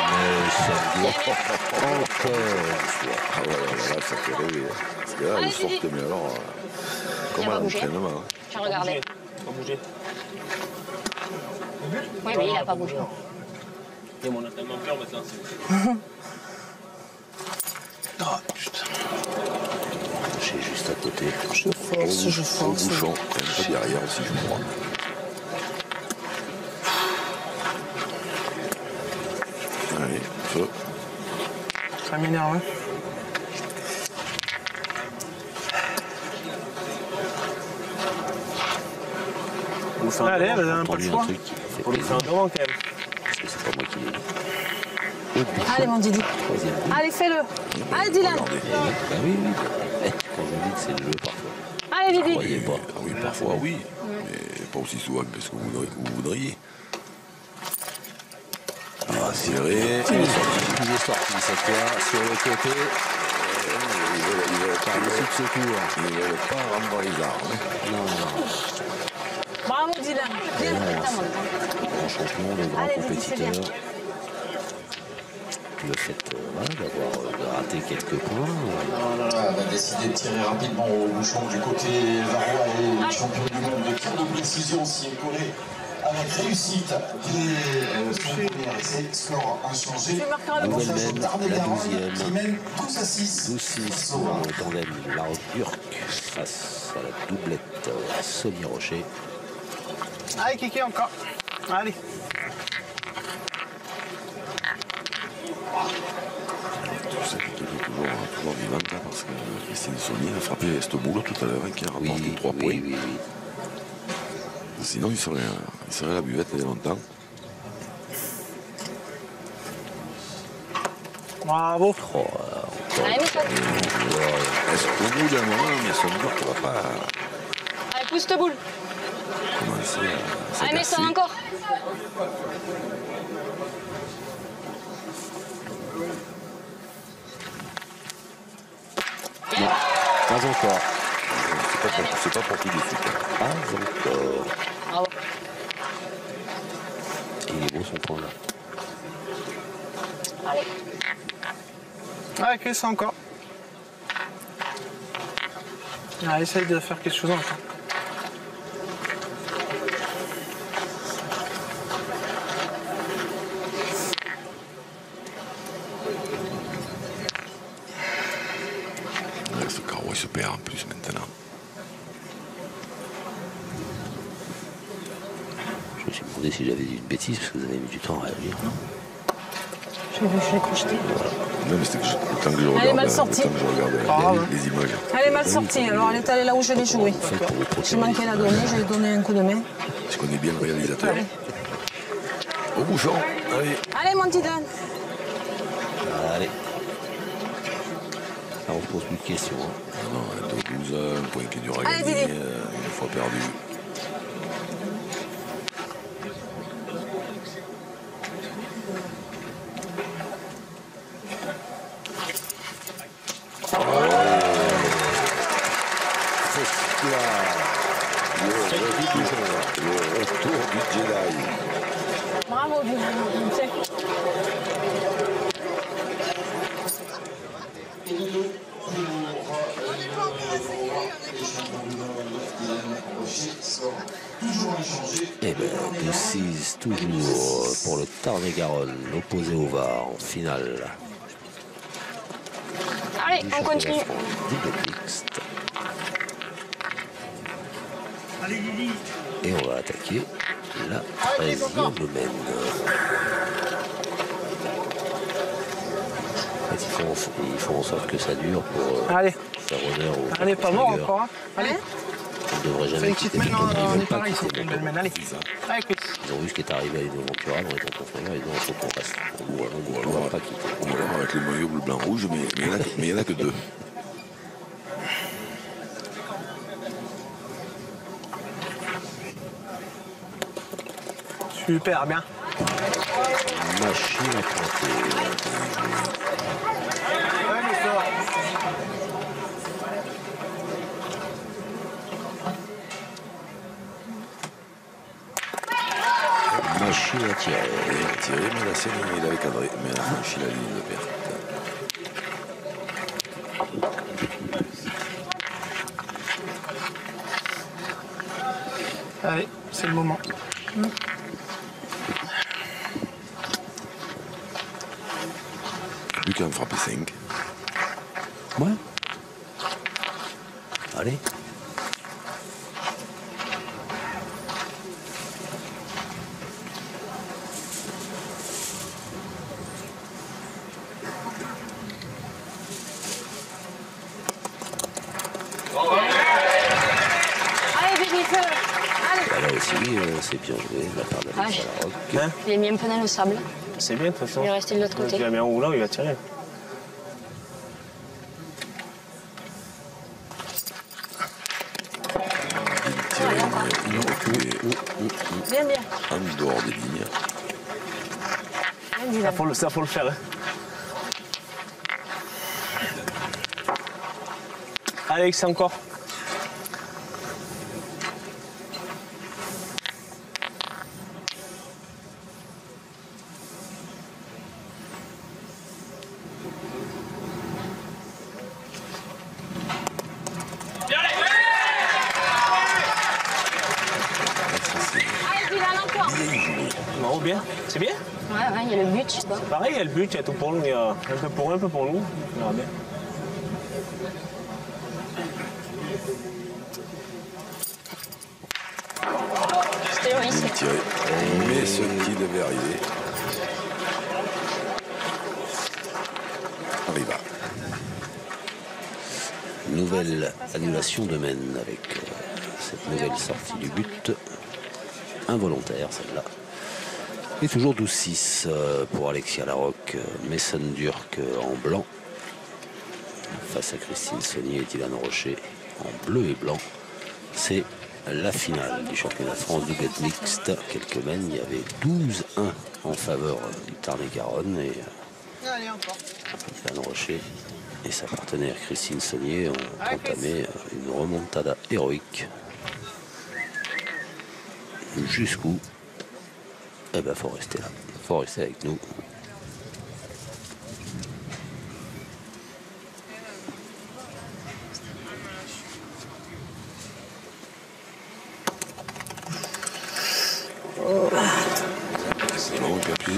une fois. Ah ouais, voilà, ça fait rêver. Parce que là, Allez, ils sortent, Didi. mais alors, comme Il à va bouger. l'entraînement. Hein. J'ai regardé. Pas bouger. Oui, mais il a pas bougé. Et mon entraînement peur maintenant, c'est. Ah, putain. J'ai juste à côté. Je force. Au bouchon, et un peu derrière aussi, je crois. Allez, feu. Ça m'énerve, hein. On nous fait un Allez, devant. elle a un peu de choix. truc qui fait On nous fait un plaisir, devant quand même. parce que c'est pas moi qui l'ai dit. Allez, mon Didi. Troisième but. Allez, fais-le. Allez, Dylan. Regardez. Bah oui. Quand je dis que c'est le jeu parfois. Allez, Vous Didi. croyez pas. Ah oui, parfois oui, mais pas aussi souvent que ce que vous voudriez. Ah, c'est vrai. Il est sorti cette fois sur le côté. Par le sud secours. Il ne veut pas rendre les armes. Non. Bravo, Dylan. Bien. Grand champion, le grand Allez, Didi, c'est compétiteur. bien. le fait de rater quelques points. Elle a décidé de tirer rapidement au bouchon du côté varois et champion du monde de tir de précision s'y est collé avec réussite dès son premier essai. Score inchangé. Nouvelle mène, la 12e. Qui mène 12 à 6. 12-6 pour le tandem Larocque face à la doublette Sony Rocher. Allez, Kiki, encore. Allez. Toujours vivante là, parce que Christine Sony a frappé cette boule tout à l'heure qui a rapporté 3 points. Oui. Sinon il serait à la buvette il y a longtemps. Bravo. Allez, Mason. Est-ce qu'au bout d'un moment, Mason Durk ne va pas Allez, pousse ta boule. commencer à Allez, s'agacer? Mason, encore. Pas encore. C'est pas pour tout de suite. Pas encore. Bravo. Il est beau son point là. Allez. Allez, Chris, encore. Allez, essaye de faire quelque chose encore. Ce carreau il se perd en plus maintenant. Je me suis demandé si j'avais dit une bêtise parce que vous avez mis du temps à réagir. Je l'ai crocheté. Non mais c'était que le temps que je regarde, Elle est mal sortie. le temps que je regarde les images. Elle est mal sortie, alors elle est allée là où je l'ai jouée. J'ai manqué la donner, je lui ai donné un coup de main. Je connais bien le réalisateur. Au bouchon, allez. Allez, mon petit Dan. Allez. Là, on se pose plus de questions. Non, 2-12, un point qui dure à Allez, gagner, Billy. une fois perdu. Le retour du Jedi. Bravo, Billy. Tiens. Eh bien, 12-6 toujours pour le Tarn-et-Garonne, opposé au Var en finale. Allez, Du on continue. championnat de France double mixte. Et on va attaquer la 13e mène. En fait, ils font en sorte que ça dure pour Allez. faire honneur au Allez, pas mort Tiger. encore. Hein. Allez. On ne devrait Fais jamais une petite quitter main Menton. Ils en veulent pas pareil, quitter c'est une belle Menton. main. Allez. Allez, Chris. Ils ont vu ce qui est arrivé à Ventura dans les tontons frayeurs, ils ont faut qu'on reste. On ne doit pas quitter. On va voir avec les maillots bleu, blanc, rouge, mais il n'y en a que 2. Super, bien. Machine à pointer. Allez, fort. Machine à tirer. Il a tiré, mais la scène, il avait cadré. Mais il a franchi la ligne de perte. Allez, c'est le moment. Plus qu'à en frapper 5. Ouais. Allez. Allez, Billy, fais-le. Allez. Bah, là aussi, c'est bien joué de la part d'Alex Larocque. Hein? Il a mis un peu dans le sable. C'est bien de toute façon. Il est resté de l'autre côté. Il a mis un roulant, il va tirer. Il aurait pu Bien, bien. en dehors des lignes. Bien, Dylan. Ça faut le faire. Hein. Alex, encore. Non, bien. C'est bien? Ouais, il y a le but, je sais pas. Pareil, il y a le but, il y a tout pour nous. Il y a un peu pour eux, un peu pour nous. On verra bien. C'était joli, Bien tiré. Mais ce qui devait arriver arriva. Nouvelle annulation de mène avec cette nouvelle sortie du but. Involontaire celle-là. Et toujours 12-6 pour Alexia Larocque. Mason Durk en blanc. Face à Christine Saunier et Dylan Rocher en bleu et blanc. C'est la finale du championnat de France doublette mixte. Quelques mènes, il y avait 12-1 en faveur du Tarn-et-Garonne. Et Dylan Rocher et sa partenaire Christine Saunier ont entamé une remontada héroïque. Jusqu'où? Eh ben, faut rester là. Faut rester avec nous. C'est bon, puis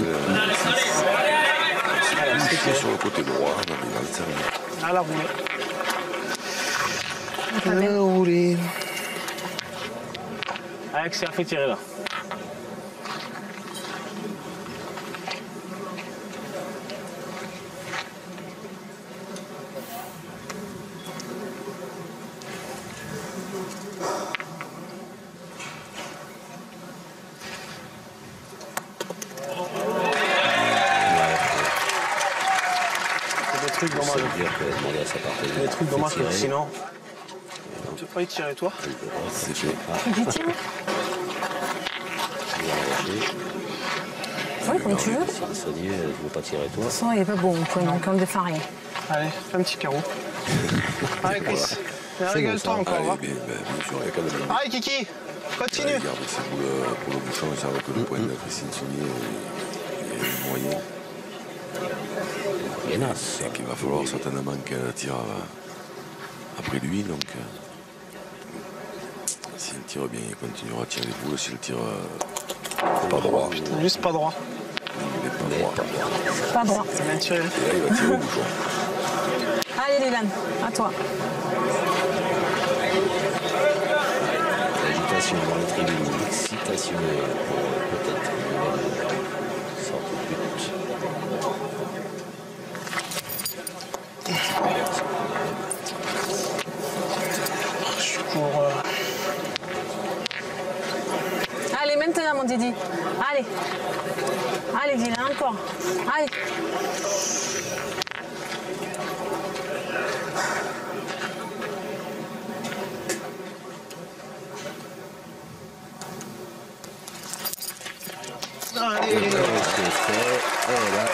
c'est sur le côté droit, on arrive à le servir. À la roulée. À la roulée. Alex s'est fait tirer là. Des trucs dommages que sinon. Tu peux pas y tirer toi? C'est fait. Oui, comme tu veux. Saunier, je ne veux pas tirer toi. Sans, il est pas bon, comme des farines. Allez, fais un petit carreau. Allez, Chris. Régale-toi bon, encore. Allez, Hein. bien sûr, il y a quand même. Allez, Kiki. Continue. Garde ses boules pour le bouchon, et ça va que le point de Christine Saunier est moyen. Guénasse. Et qu'il va falloir certainement qu'elle tire après lui. Donc, si elle tire bien, il continuera à tirer les boules. Si elle tire pas droit, Juste pas droit. il n'est pas droit. Pas droit. C'est bien tiré. Et là, il va tirer au bouchon. Allez, Dylan, à toi. L'agitation dans les tribunes, l'excitation pour peut-être une nouvelle sorte de but. Je suis pour. Allez, maintenant, mon Didi. Allez. Allez, Dylan, encore. Allez. Allez. C'est fait. Et là,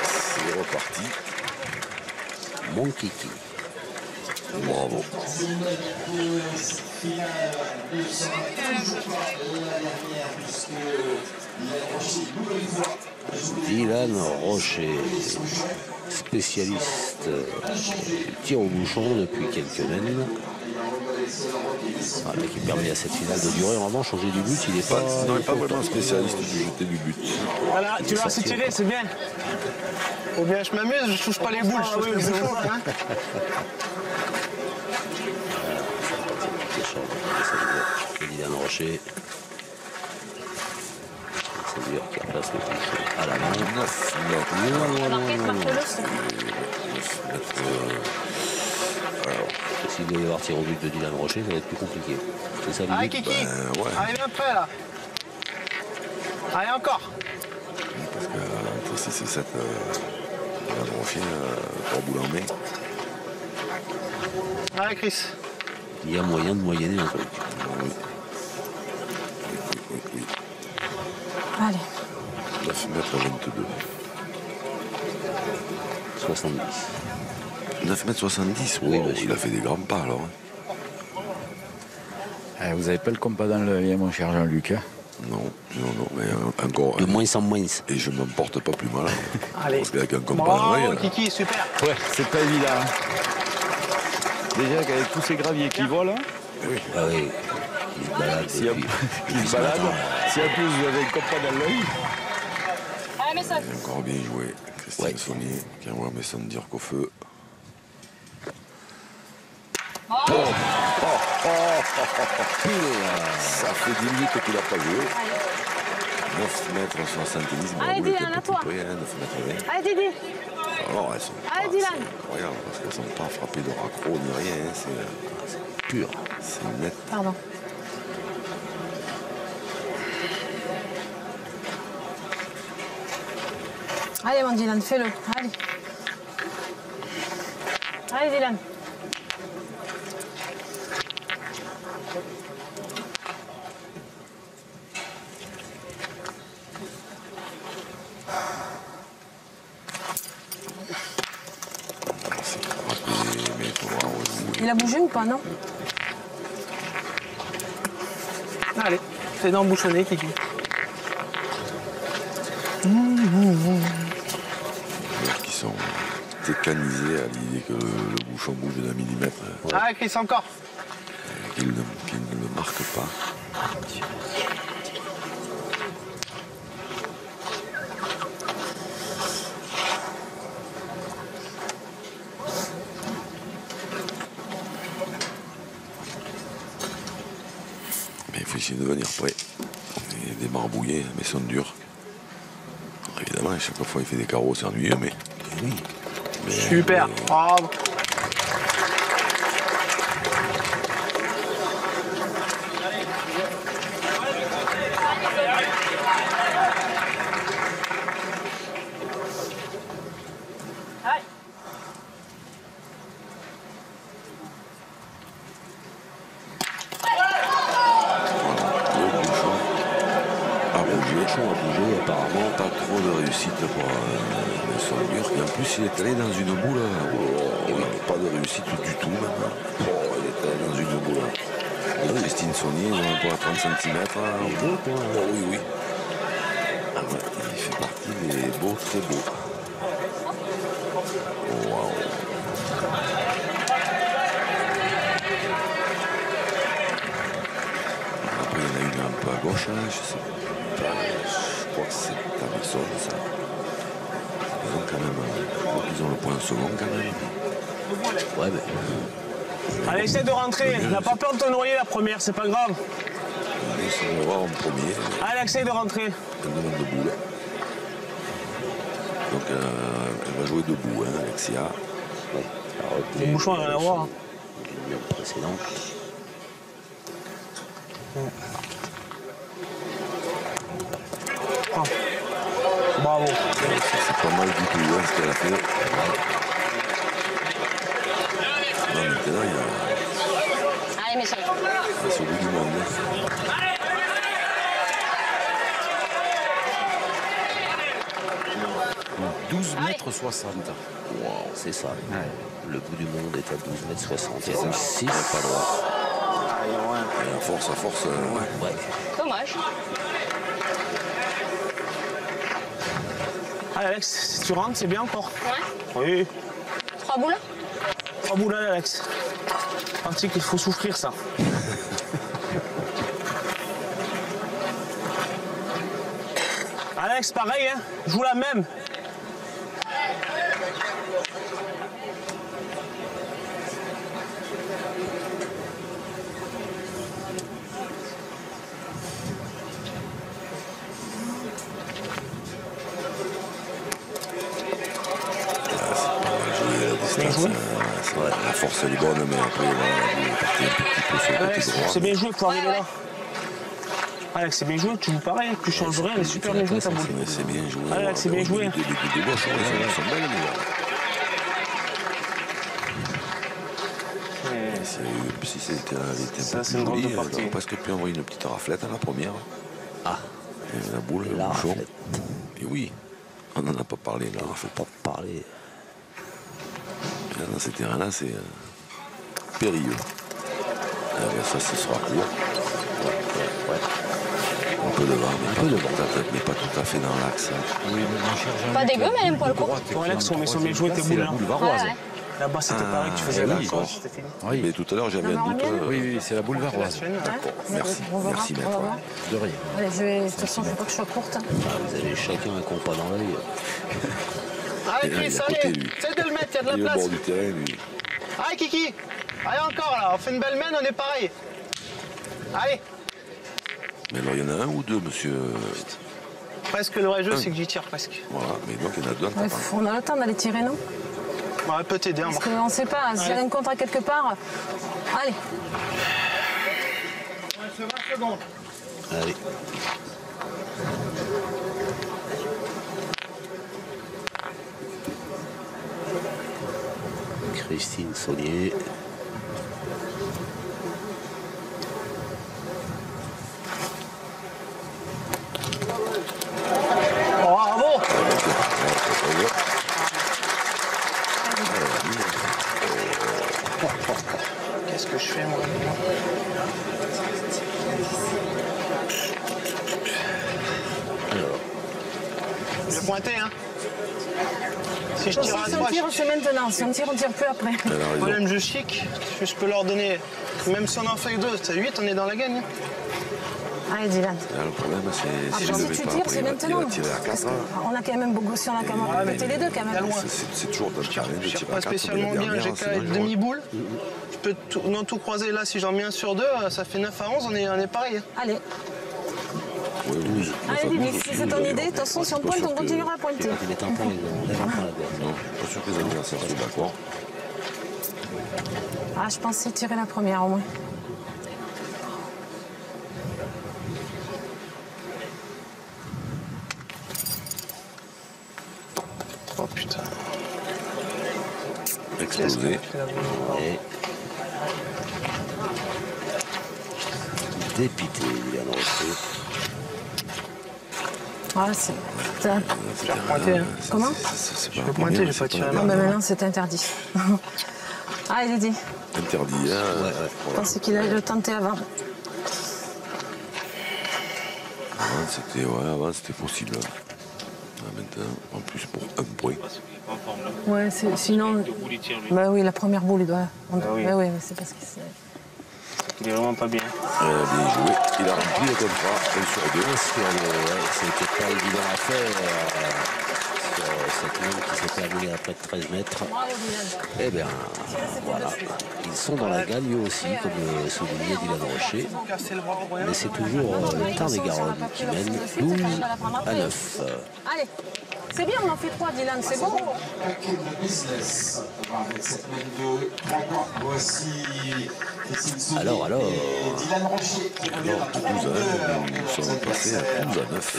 C'est reparti. mon kiki. Bravo. Dylan Rocher, spécialiste du tir au bouchon depuis quelques mènes. Voilà, qui permet à cette finale de durer. En revanche, changer du but, il n'est pas. Non, il n'est pas vraiment spécialiste du jeté du but. Voilà, tu l'as assez tiré, c'est bien. Faut bien, je m'amuse, je touche pas les boules, je touche le bouchon. Hein. Dylan Rocher. C'est dur qui replace le bouchon à la main. 9 mètres. S'il doit y avoir tir au but de Dylan Rocher, ça va être plus compliqué. C'est ça le Allez, but. Kiki. Ouais. Allez, viens près là. Allez, encore. Parce que entre 6 et 7, on va Rocher, 3 boules en main. Allez, Chris. Il y a moyen de moyenner un truc. Oui. Allez. 9 mètres 22. 70. 9 mètres 70, Oui, wow, monsieur. il a fait des grands pas alors. Vous n'avez pas le compas dans l'œil, mon cher Jean-Luc. Hein? Non, mais encore. De moins en moins. Et je ne m'en porte pas plus mal. Allez. Parce qu'avec un compas Bravo, pareil, Kiki, super. Ouais, c'est pas évident. Hein. Déjà qu'avec tous ces graviers qui volent, Ah oui. qui se balade. S'il y a- qui se balade, si en plus vous avez un compas dans l'œil. Allez, Mason. Il a encore bien joué. Christian Saunier qui envoie Mason Dirk au feu. Ça fait 10 minutes qu'il n'a pas joué. 9 mètres 70, bon, Allez, vous Dylan, êtes à toi. peu près, 9 mètres 20. Allez, Didi. Alors, elles sont Allez, pas, Dylan. c'est incroyable parce qu'elles ne sont pas frappées de raccro ni rien. Hein, c'est pur, c'est net. Pardon. Allez, mon Dylan, fais-le. Allez. Allez, Dylan. C'est frappé, mais il faudra rejouer. Il a bougé ou pas, non? Allez, fais dans le bouchonnet, Kiki. Qui sont técanisés à l'idée que le bouchon bouge d'un millimètre, Ah, Chris, encore. qu'ils ne le marquent pas. Mais il faut essayer de venir prêt. Il y a des marbouillés, mais ils sont durs. Évidemment, à chaque fois il fait des carreaux, c'est ennuyeux, mais. Oui. Super. Bravo. Apparemment, pas trop de réussite pour Mason Dirk. Et en plus, il est allé dans une boule. Pas de réussite du tout, même. Il est allé dans une boule. Et Christine Saunier, ils ont un peu à 30 cm. Oui, oui. Ah ouais, il fait partie des beaux, très beaux. Waouh. Après, il y en a une un peu à gauche, là, je sais pas. Je crois que c'est avec ça. Ils ont quand même. Ils ont le point second quand même. Ouais, mais. Allez, essaie de rentrer. N'as pas peur de te noyer la première, c'est pas grave. On va voir en premier. Allez, essaye de rentrer. Elle demande debout là. Donc elle va jouer debout, hein, Alexia. Le bouchon n'a rien à voir. Précédent. Ah. Bravo. C'est pas mal du tout hein, ce qu'elle a fait. Non, maintenant, il y a. Allez, Mason. C'est au bout du monde. Hein. 12 mètres 60. Wow, c'est ça. Le bout du monde est à 12 mètres 60. Et 6. Pas droit. Et à force, Ouais. Dommage. Allez, Alex, si tu rentres, c'est bien encore. Ouais. Oui. 3 boules. 3 boules, Alex. Parti qu'il faut souffrir, ça. Alex, pareil, hein. Joue la même. Bien joué. La force elle est bonne, mais après voilà, elle est partie un petit peu sur le côté Alex, droit. c'est bien joué pour arriver là. Alex, c'est bien joué, tu joues pareil, tu changes rien, elle est super bien jouée ta boule. C'est bien joué. Alex, c'est bien joué. Les coups de gauche, elles sont belles, mais si c'était elle était un peu plus jolie, elle aurait presque pu envoyer une petite raflette à la première. Ah. Et la boule, le bouchon. Et oui, on n'en a pas parlé là. Il ne faut pas parler. Là, dans ces terrains-là, c'est périlleux. Ben, ça, ce sera court. Ouais. Un peu devant, mais pas tout à fait dans l'axe. Oui, mais on cherche un Pas mec dégueu, mais elle aime pas le coup. droite et Bon, qui Alex, en on met troisième jouer tes place, boules, c'est là. la boule varoise. Ouais, ouais. Là-bas, c'était pareil que tu faisais la course, c'était fini. Oui. Mais tout à l'heure, j'avais un doute. Oui, c'est la boulevard-Oise. D'accord, merci. Merci, maître. De rien. Allez, de toute façon, il ne faut pas que je sois courte. Vous avez chacun un compas dans l'œil. Allez, Et là, il Chris, est à côté, allez. lui. Essaye de le mettre, il y a de Il est la au place. bord du terrain, lui. Allez, Kiki. Allez, encore là. On fait une belle mène, on est pareil. Allez. Mais alors, il y en a un ou deux, monsieur? Presque le vrai jeu, c'est que j'y tire presque. Voilà, mais donc il y en a deux. Ouais, on a le temps d'aller tirer, non? Bon, elle peut t'aider, hein, Parce qu'on ne sait pas, s'il y a un contrat quelque part. Allez. 20 secondes. Allez. Christine Saunier. Bravo. Qu'est-ce que je fais, moi? Je vais pointer, hein. Si je tire à Si on droite, tire, c'est maintenant. Si on tire, on tire plus après. le problème, je chic. Je peux leur donner, même si on en fait 2, c'est 8, on est dans la gagne. Allez, Dylan. Là, le problème, c'est Après, si tu tires, c'est maintenant. Il va tirer à 4. On a quand même beaucoup, si on a quand même pété les deux, quand même. C'est toujours dans le carré de Je tire tirer pas à 4. spécialement bien, j'ai qu'à être demi-boule. Je peux tout croiser là, si j'en mets un sur 2, ça fait 9 à 11, on est pareil. Allez. Oui, oui. Allez, Bibi, si c'est ton idée, de toute façon, si on pointe, on continuera à pointer. Quand il est un point, on lève un point la boîte. Non, pas sûr que les adversaires soient d'accord. Ah, je pensais tirer la première, au moins. Oh putain. Explosé. Et... dépité, Dylan Rocher. Ah, c'est... Je vais repointer, hein. Comment? Je peux pointer, je vais pas tirer la Non, main. mais maintenant, c'est interdit. Allez, Didi. Interdit, hein. Je pensais qu'il allait le tenter avant. Avant, c'était possible. Là, maintenant, en plus, pour un point. Ouais, sinon... Bah oui, la première boule, il doit... oui. Bah oui, mais c'est parce que c'est... Il est vraiment pas bien. Bien joué. Il a rempli le contrat, 1 sur 2. C'était pas évident à faire sur cette ligne qui s'est terminée à près de 13 mètres. Eh bien, voilà. Ils sont dans la gagne eux aussi, comme le soulignait Dylan Rocher. Mais c'est toujours le Tarn-et-Garonne qui mène 12 à 9. Allez, c'est bien, on en fait 3, Dylan, c'est bon. Alors. Alors, 12 à 1, nous sommes passés à 12 à 9.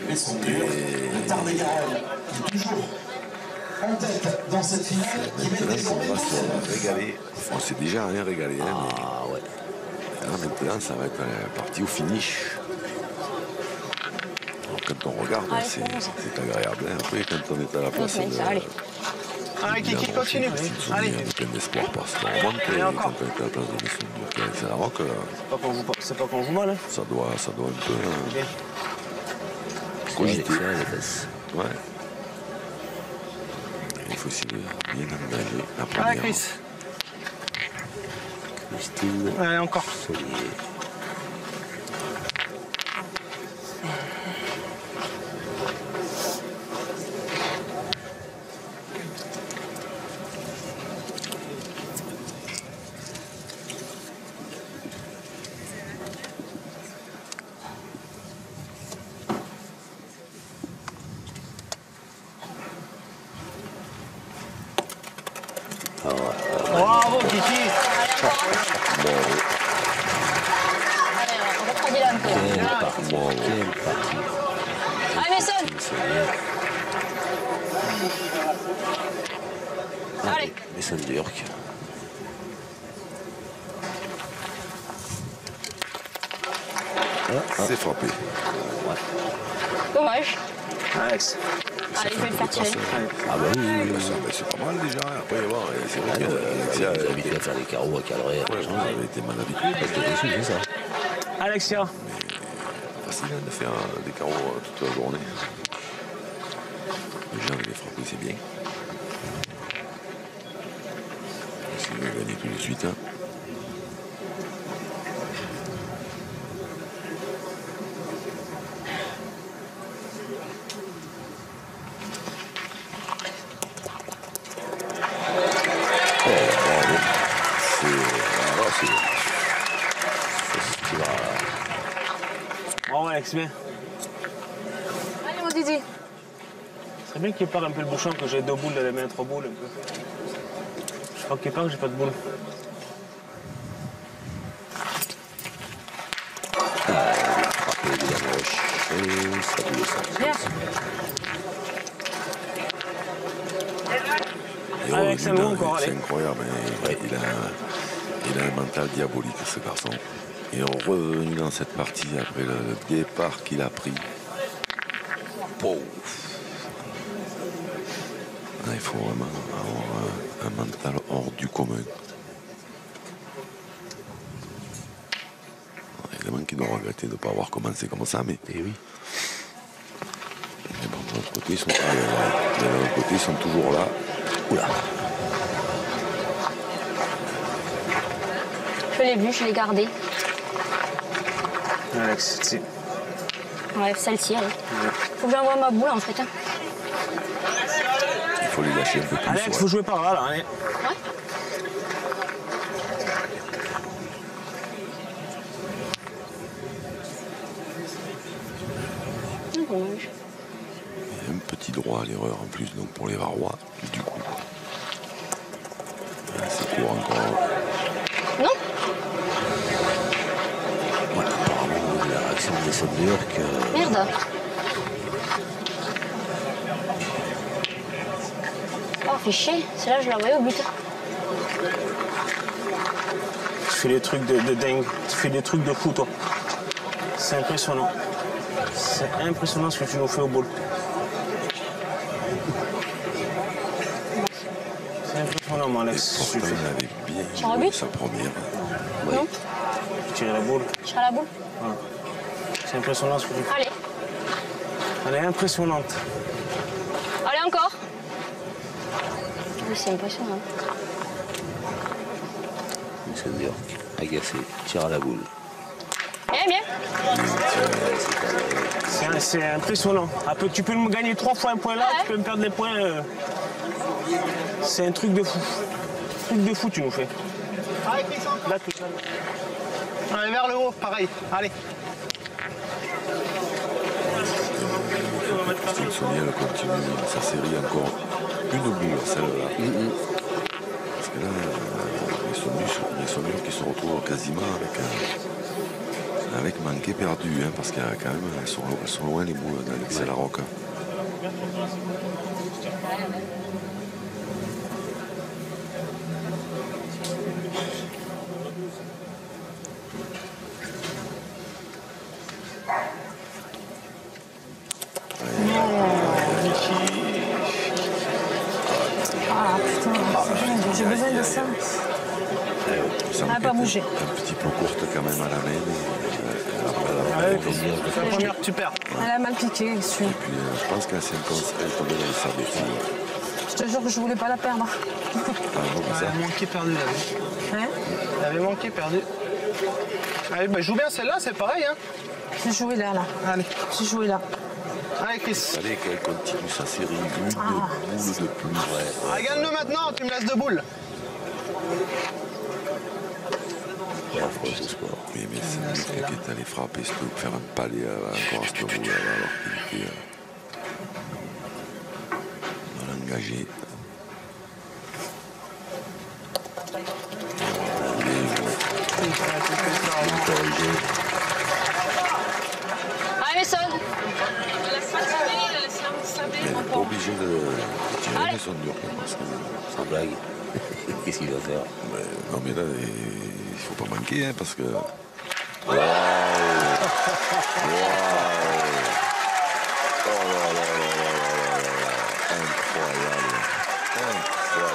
Le Tarn-et-Garonne qui est toujours en tête dans cette finale. Maintenant, on va se régaler. On s'est déjà rien régalé. Hein, Ah ouais. mais là, maintenant, ça va être parti au finish. Alors, quand on regarde, c'est agréable. Hein. Après, quand on est à la place Allez, Kiki, continue. Allez. on est plein d'espoir parce qu'on remonte. Et quand on est à la place de Messon Durkheim, c'est la rock. C'est pas qu'on joue mal, hein. Ça doit un peu Cogiter. cogiter. Ouais. Il faut essayer de bien engager la première. Allez, Chris. Christine Allez, encore. Saunier. Bravo, Kiki. Allez, on reprend Dylan. Quelle partie. Allez, Mason. Allez. Messon Durk. C'est frappé. Dommage. Alex. Allez, je vais le faire tirer. Ah bah oui. C'est pas mal déjà. Après, c'est vrai Vous qu'Alexia êtes habitué à faire des carreaux, à cadrer, à machin. avait été mal habitué. Parce que dessus, c'est ça. Alexia. Facile de faire des carreaux toute la journée. Déjà, avec les frappés, c'est bien. continue à gagner tout de suite. Hein. Bravo Alex, bien. Allez, mon Didi. C'est bien qu'il part un peu le bouchon, que j'ai 2 boules, elle met 3 boules un peu. Je crois qu'il part, j'ai pas de boules. Bien. Alex, c'est bon encore, c'est allez. incroyable. Hein. Il a un mental diabolique, ce garçon. Il est revenu dans cette partie après le départ qu'il a pris. Pouf. Ah, il faut vraiment avoir un mental hors du commun. Évidemment qu'il doit regretter de ne pas avoir commencé comme ça, mais. Et oui. Mais bon, de l'autre côté, ils sont, de l'autre côté, ils sont toujours là. Oula. Je l'ai vu, je l'ai gardé. Alex, c'est... Ouais, celle-ci, ouais. Faut que j'envoie ma boule en fait. Hein. Il faut les lâcher un peu plus. Alex, faut jouer par là, là, allez. Ouais. Dommage. Il y a un petit droit à l'erreur en plus, donc pour les Varois, du coup. C'est court encore. Non. Ouais, apparemment, la réaction de Messenburg. Merde. Oh, fait chier. Celle-là, je la voyais au but. Tu fais des trucs de dingue, tu fais des trucs de fou, toi. C'est impressionnant. C'est impressionnant ce que tu nous fais au ball. C'est impressionnant, mon Et Alex. pourtant, il avait bien Sur un joué but sa première. Non. Tirer la boule. Je serai à la boule. C'est impressionnant ce que tu fais. Allez. Elle est impressionnante. Allez, encore. Oui, c'est impressionnant. Messenburg, agacé, tire à la boule. Eh bien. C'est impressionnant. Après, tu peux me gagner 3 fois un point là, tu peux me perdre des points. C'est un truc de fou. Truc de fou, tu nous fais. Là, tout ça. Allez, vers le haut, pareil. Allez. Christine Sauniel continue sa série encore une boule, celle-là. Parce que là, les Sauniel qui se retrouvent quasiment avec manqué perdu, hein, parce qu'il y a quand même, elles sont loin les boules d'Alexia Larocque. Ah putain, j'ai besoin de ça. Ça n'a pas bougé. Un petit peu courte quand même à la main. C'est la première que tu perds. Elle a mal piqué, je suis. Puis je pense qu'elle s'est tombée dans le sable aussi. Je te jure que je voulais pas la perdre. Ah, non, comme ça. Elle avait manqué perdu, là. Hein? Elle avait manqué perdu. Allez, bah, joue bien celle-là, c'est pareil, hein. J'ai joué là. Allez. J'ai joué là. Allez, Chris. Il fallait qu'elle continue sa série une boule de plus. Ouais. Regarde-le maintenant, tu me laisses 2 boules. Mais c'est lui qui est allé frapper, faire un palais encore à ce bout alors qu'il était mal engagé. Allez, Messon. Mais elle n'est pas obligé de tirer son dur, parce que Sans blague. Qu'est-ce qu'il va faire? non mais là, il faut pas manquer, hein, parce que... Waouh!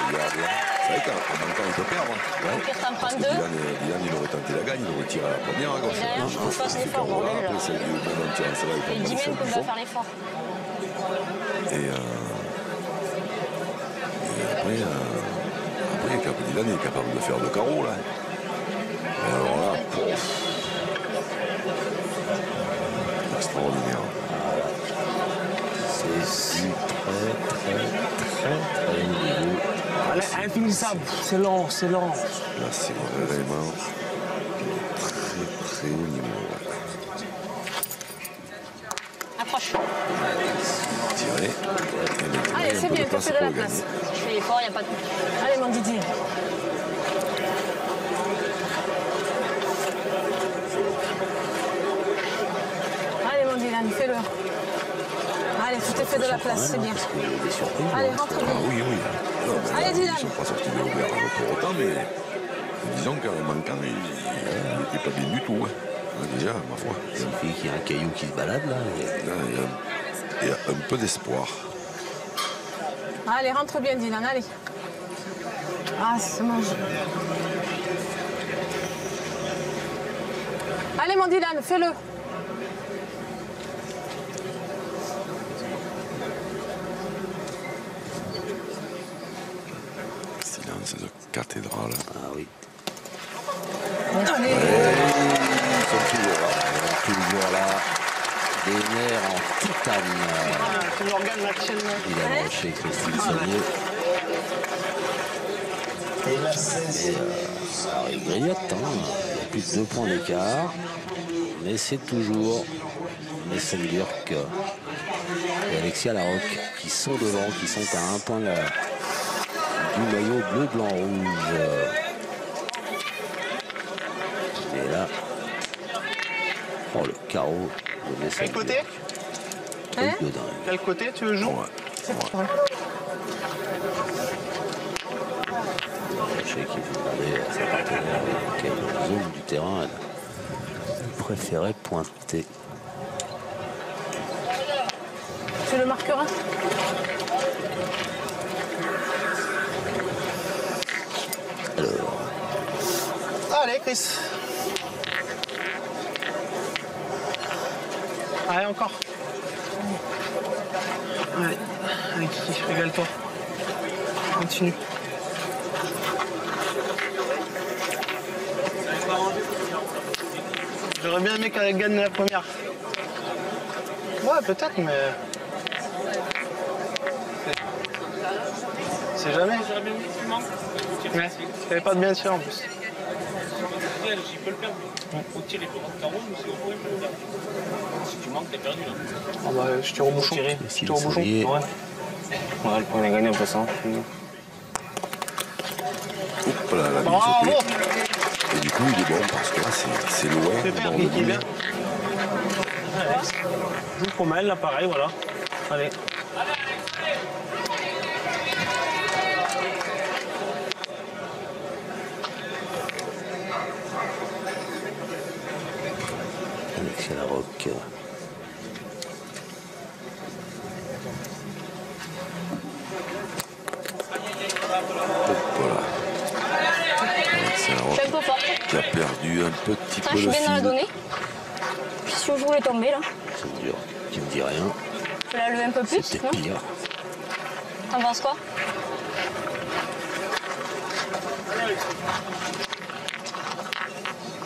Incroyable. C'est vrai qu'en manquant, il peut perdre. Pire, t'en prends 2. Dylan, il aurait tenté la gagne, il aurait tiré à la première à gauche. Et derrière, faut que je fasse l'effort, bordel, là. Après, celle du moment de tirer, celle-là, il Et tombe dis dans même le qu'on fond. doit faire l'effort. Et après, il y a qu'à Dylan est capable de faire 2 carreaux là. Et alors là, extraordinaire. C'est du très haut niveau. Infinissable, c'est lent, c'est lent. Là, c'est vraiment très haut niveau. Approche. Tiré. Allez, c'est bien, tu fais de la place. Je fais l'effort, il n'y a pas de... Allez, mon Didier. Allez, mon Dylan, fais-le. Allez, tu t'es fait de la place, c'est bien. Allez, rentre bien. Ah oui, oui. Non, mais Allez, Dylan. ils ne sont pas sortis de l'auberge pour autant, mais disons qu'en manquant, il n'était pas bien du tout. Hein. Déjà, ma foi. Il suffit qu'il y ait un caillou qui se balade là. Là, il y a un peu d'espoir. Allez, rentre bien, Dylan, allez. Ah, c'est mon jeu. Allez, mon Dylan, fais-le. Silence de cathédrale. Ah oui. Allez. Ils sont toujours là. Des nerfs en titane. C'est l'organe naturel. Dylan Rocher, Christine Saunier. Alors il grignote, hein. Il y a plus de 2 points d'écart. Mais c'est toujours Mason Burke et Alexia Larocque qui sont devant, qui sont à 1 point du maillot bleu, blanc, rouge. Et là, oh le carreau de Mason Quel côté? Hein? Burke. Quel côté tu veux jouer? Je sais qu'il faut demander à sa partenaire dans quelle zone du terrain elle préférait pointer. Tu le marqueras? Alors, Allez, Chris. Allez, encore. Allez, allez Kiki, régale-toi. Continue. J'aurais bien aimé qu'elle gagne la première. Ouais, peut-être, mais... C'est jamais. Ouais, il avait pas de bien tiré en plus. J'y peux le perdre. Faut tirer pour le carreau, mais si on peut le perdre. Si tu manques, t'es perdu là. Ah bah, je tire au bouchon. Je tire au bouchon. Ouais. Ouais, le point est gagné en passant. Hop là, la Bravo! mise sauté. Et du coup, il est bon parce que là, c'est loin. Super, dans Kiki, le bien. Joue pour Maël, là, pareil, voilà. Allez. Alexia Larocque. Voilà. C'est la Je suis un peu forte. qui a perdu un petit Ah, peu je suis le bien dans la fil. donnée. Puis si je voulais tomber là, C'est dur. Tu me dis rien. je vais la lever un peu plus, C'était non? pire. T'en penses quoi?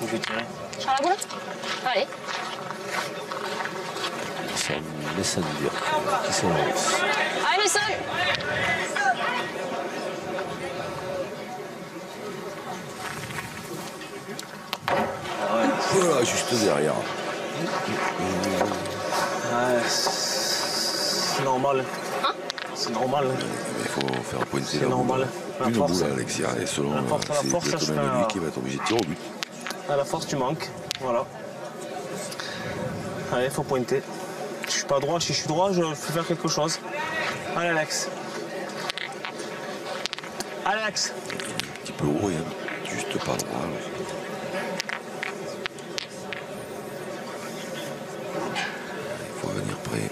Je vais tirer. Sur la boule? Allez. C'est Mason Burke qui se lance. Allez, seul! Voilà, juste derrière. Ouais, c'est normal. Hein? C'est normal. Il faut faire pointer C'est la normal. boule. La Une force. boule, Alexia. Et selon, La force, c'est ça se exactement fait, lui qui va être obligé de tirer au but. À la force, tu manques. Voilà. Allez, faut pointer. Je suis pas droit. Si je suis droit, je peux faire quelque chose. Allez, Alex. Alex. Un petit peu haut, hein. Juste pas droit. Il faut venir près.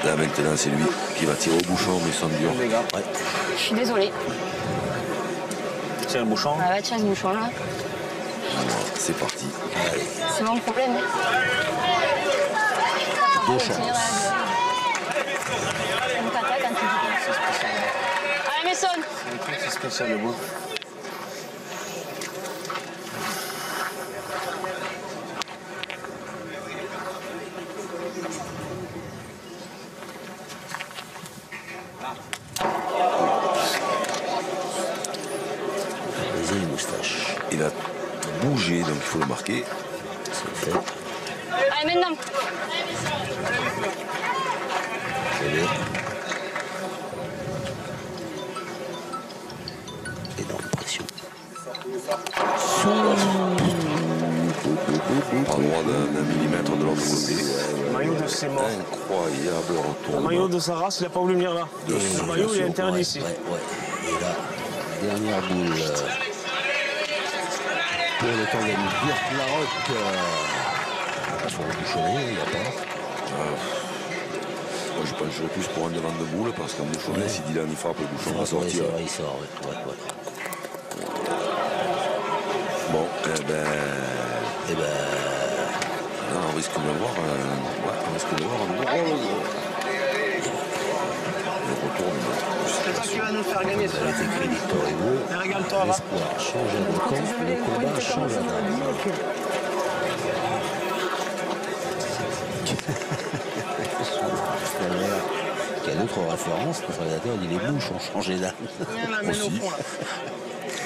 Et là maintenant c'est lui qui va tirer au bouchon, mais sans dur. Ouais. Je suis désolée. Tiens le bouchon. Ah ouais, tiens ce bouchon là. C'est parti. C'est mon problème. de chance. Allez, Messon. C'est spécial le bout. Les moustaches. Il a bougé, donc il faut le marquer. C'est fait. Allez, maintenant. C'est bien. Énorme pression. Pas droit d'un millimètre de l'autre côté. Maillot de ses morts. Incroyable Le retournement. maillot de sa race, il n'a pas voulu venir là. De Le maillot, il est interdit ici. Ouais. Et là, dernière boule pour le temps de Dirk Larocque. Sur le bouchonnet, il n'y a pas. Moi, je pencherais plus pour un devant de boule parce qu'en bouchonnet, si Dylan il frappe, le bouchon va Ouais, sortir. c'est vrai, il sort. Ouais. Bon, eh ben. Là, on risque de voir. On risque de voir un gros. Le retournement. C'est toi qui vas nous faire gagner Ça celui-là. va être écrit Victor Hugo. Mais régale-toi, va. L'espoir change de camp, le combat change d'âme. Quelle autre référence, le réalisateur dit les mouches ont changé d'âme. Viens la mène au Aussi. fond là.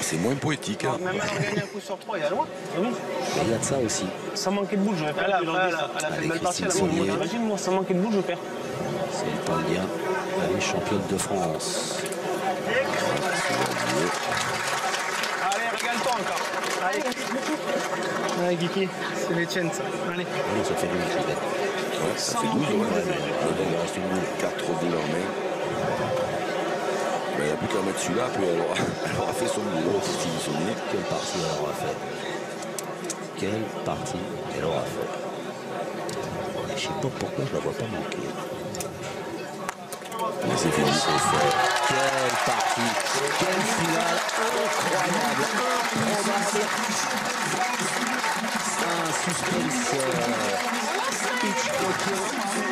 C'est moins poétique. Hein. Même alors gagner un coup sur 3, il y a loin. Ah oui, Mais il y a de ça aussi. ça manquait de boule, j'aurais Elle a, perdu. elle a fait une belle partie, elle a Christine monté. Saunier. Imagine, moi, ça manquait de boule, je perds. C'est le Pandien, elle est championne de France. Allez, régale-toi encore. Allez. Allez, Guiki, c'est les tiennes ça. Allez. Oui, ça fait 12 peut-être. Ouais, ça fait 12, ouais. Il reste une boule. 4 boules en main. Mais il n'y a plus qu'à mettre celui-là, puis elle aura fait son boulot. Christine Saunier. Quelle partie elle aura fait? Quelle partie elle aura fait? Je ne sais pas pourquoi je ne la vois pas manquer. Mais c'est fini. C'est fait. Quelle partie, quelle finale incroyable, improbable. Un suspense Hitchcockien.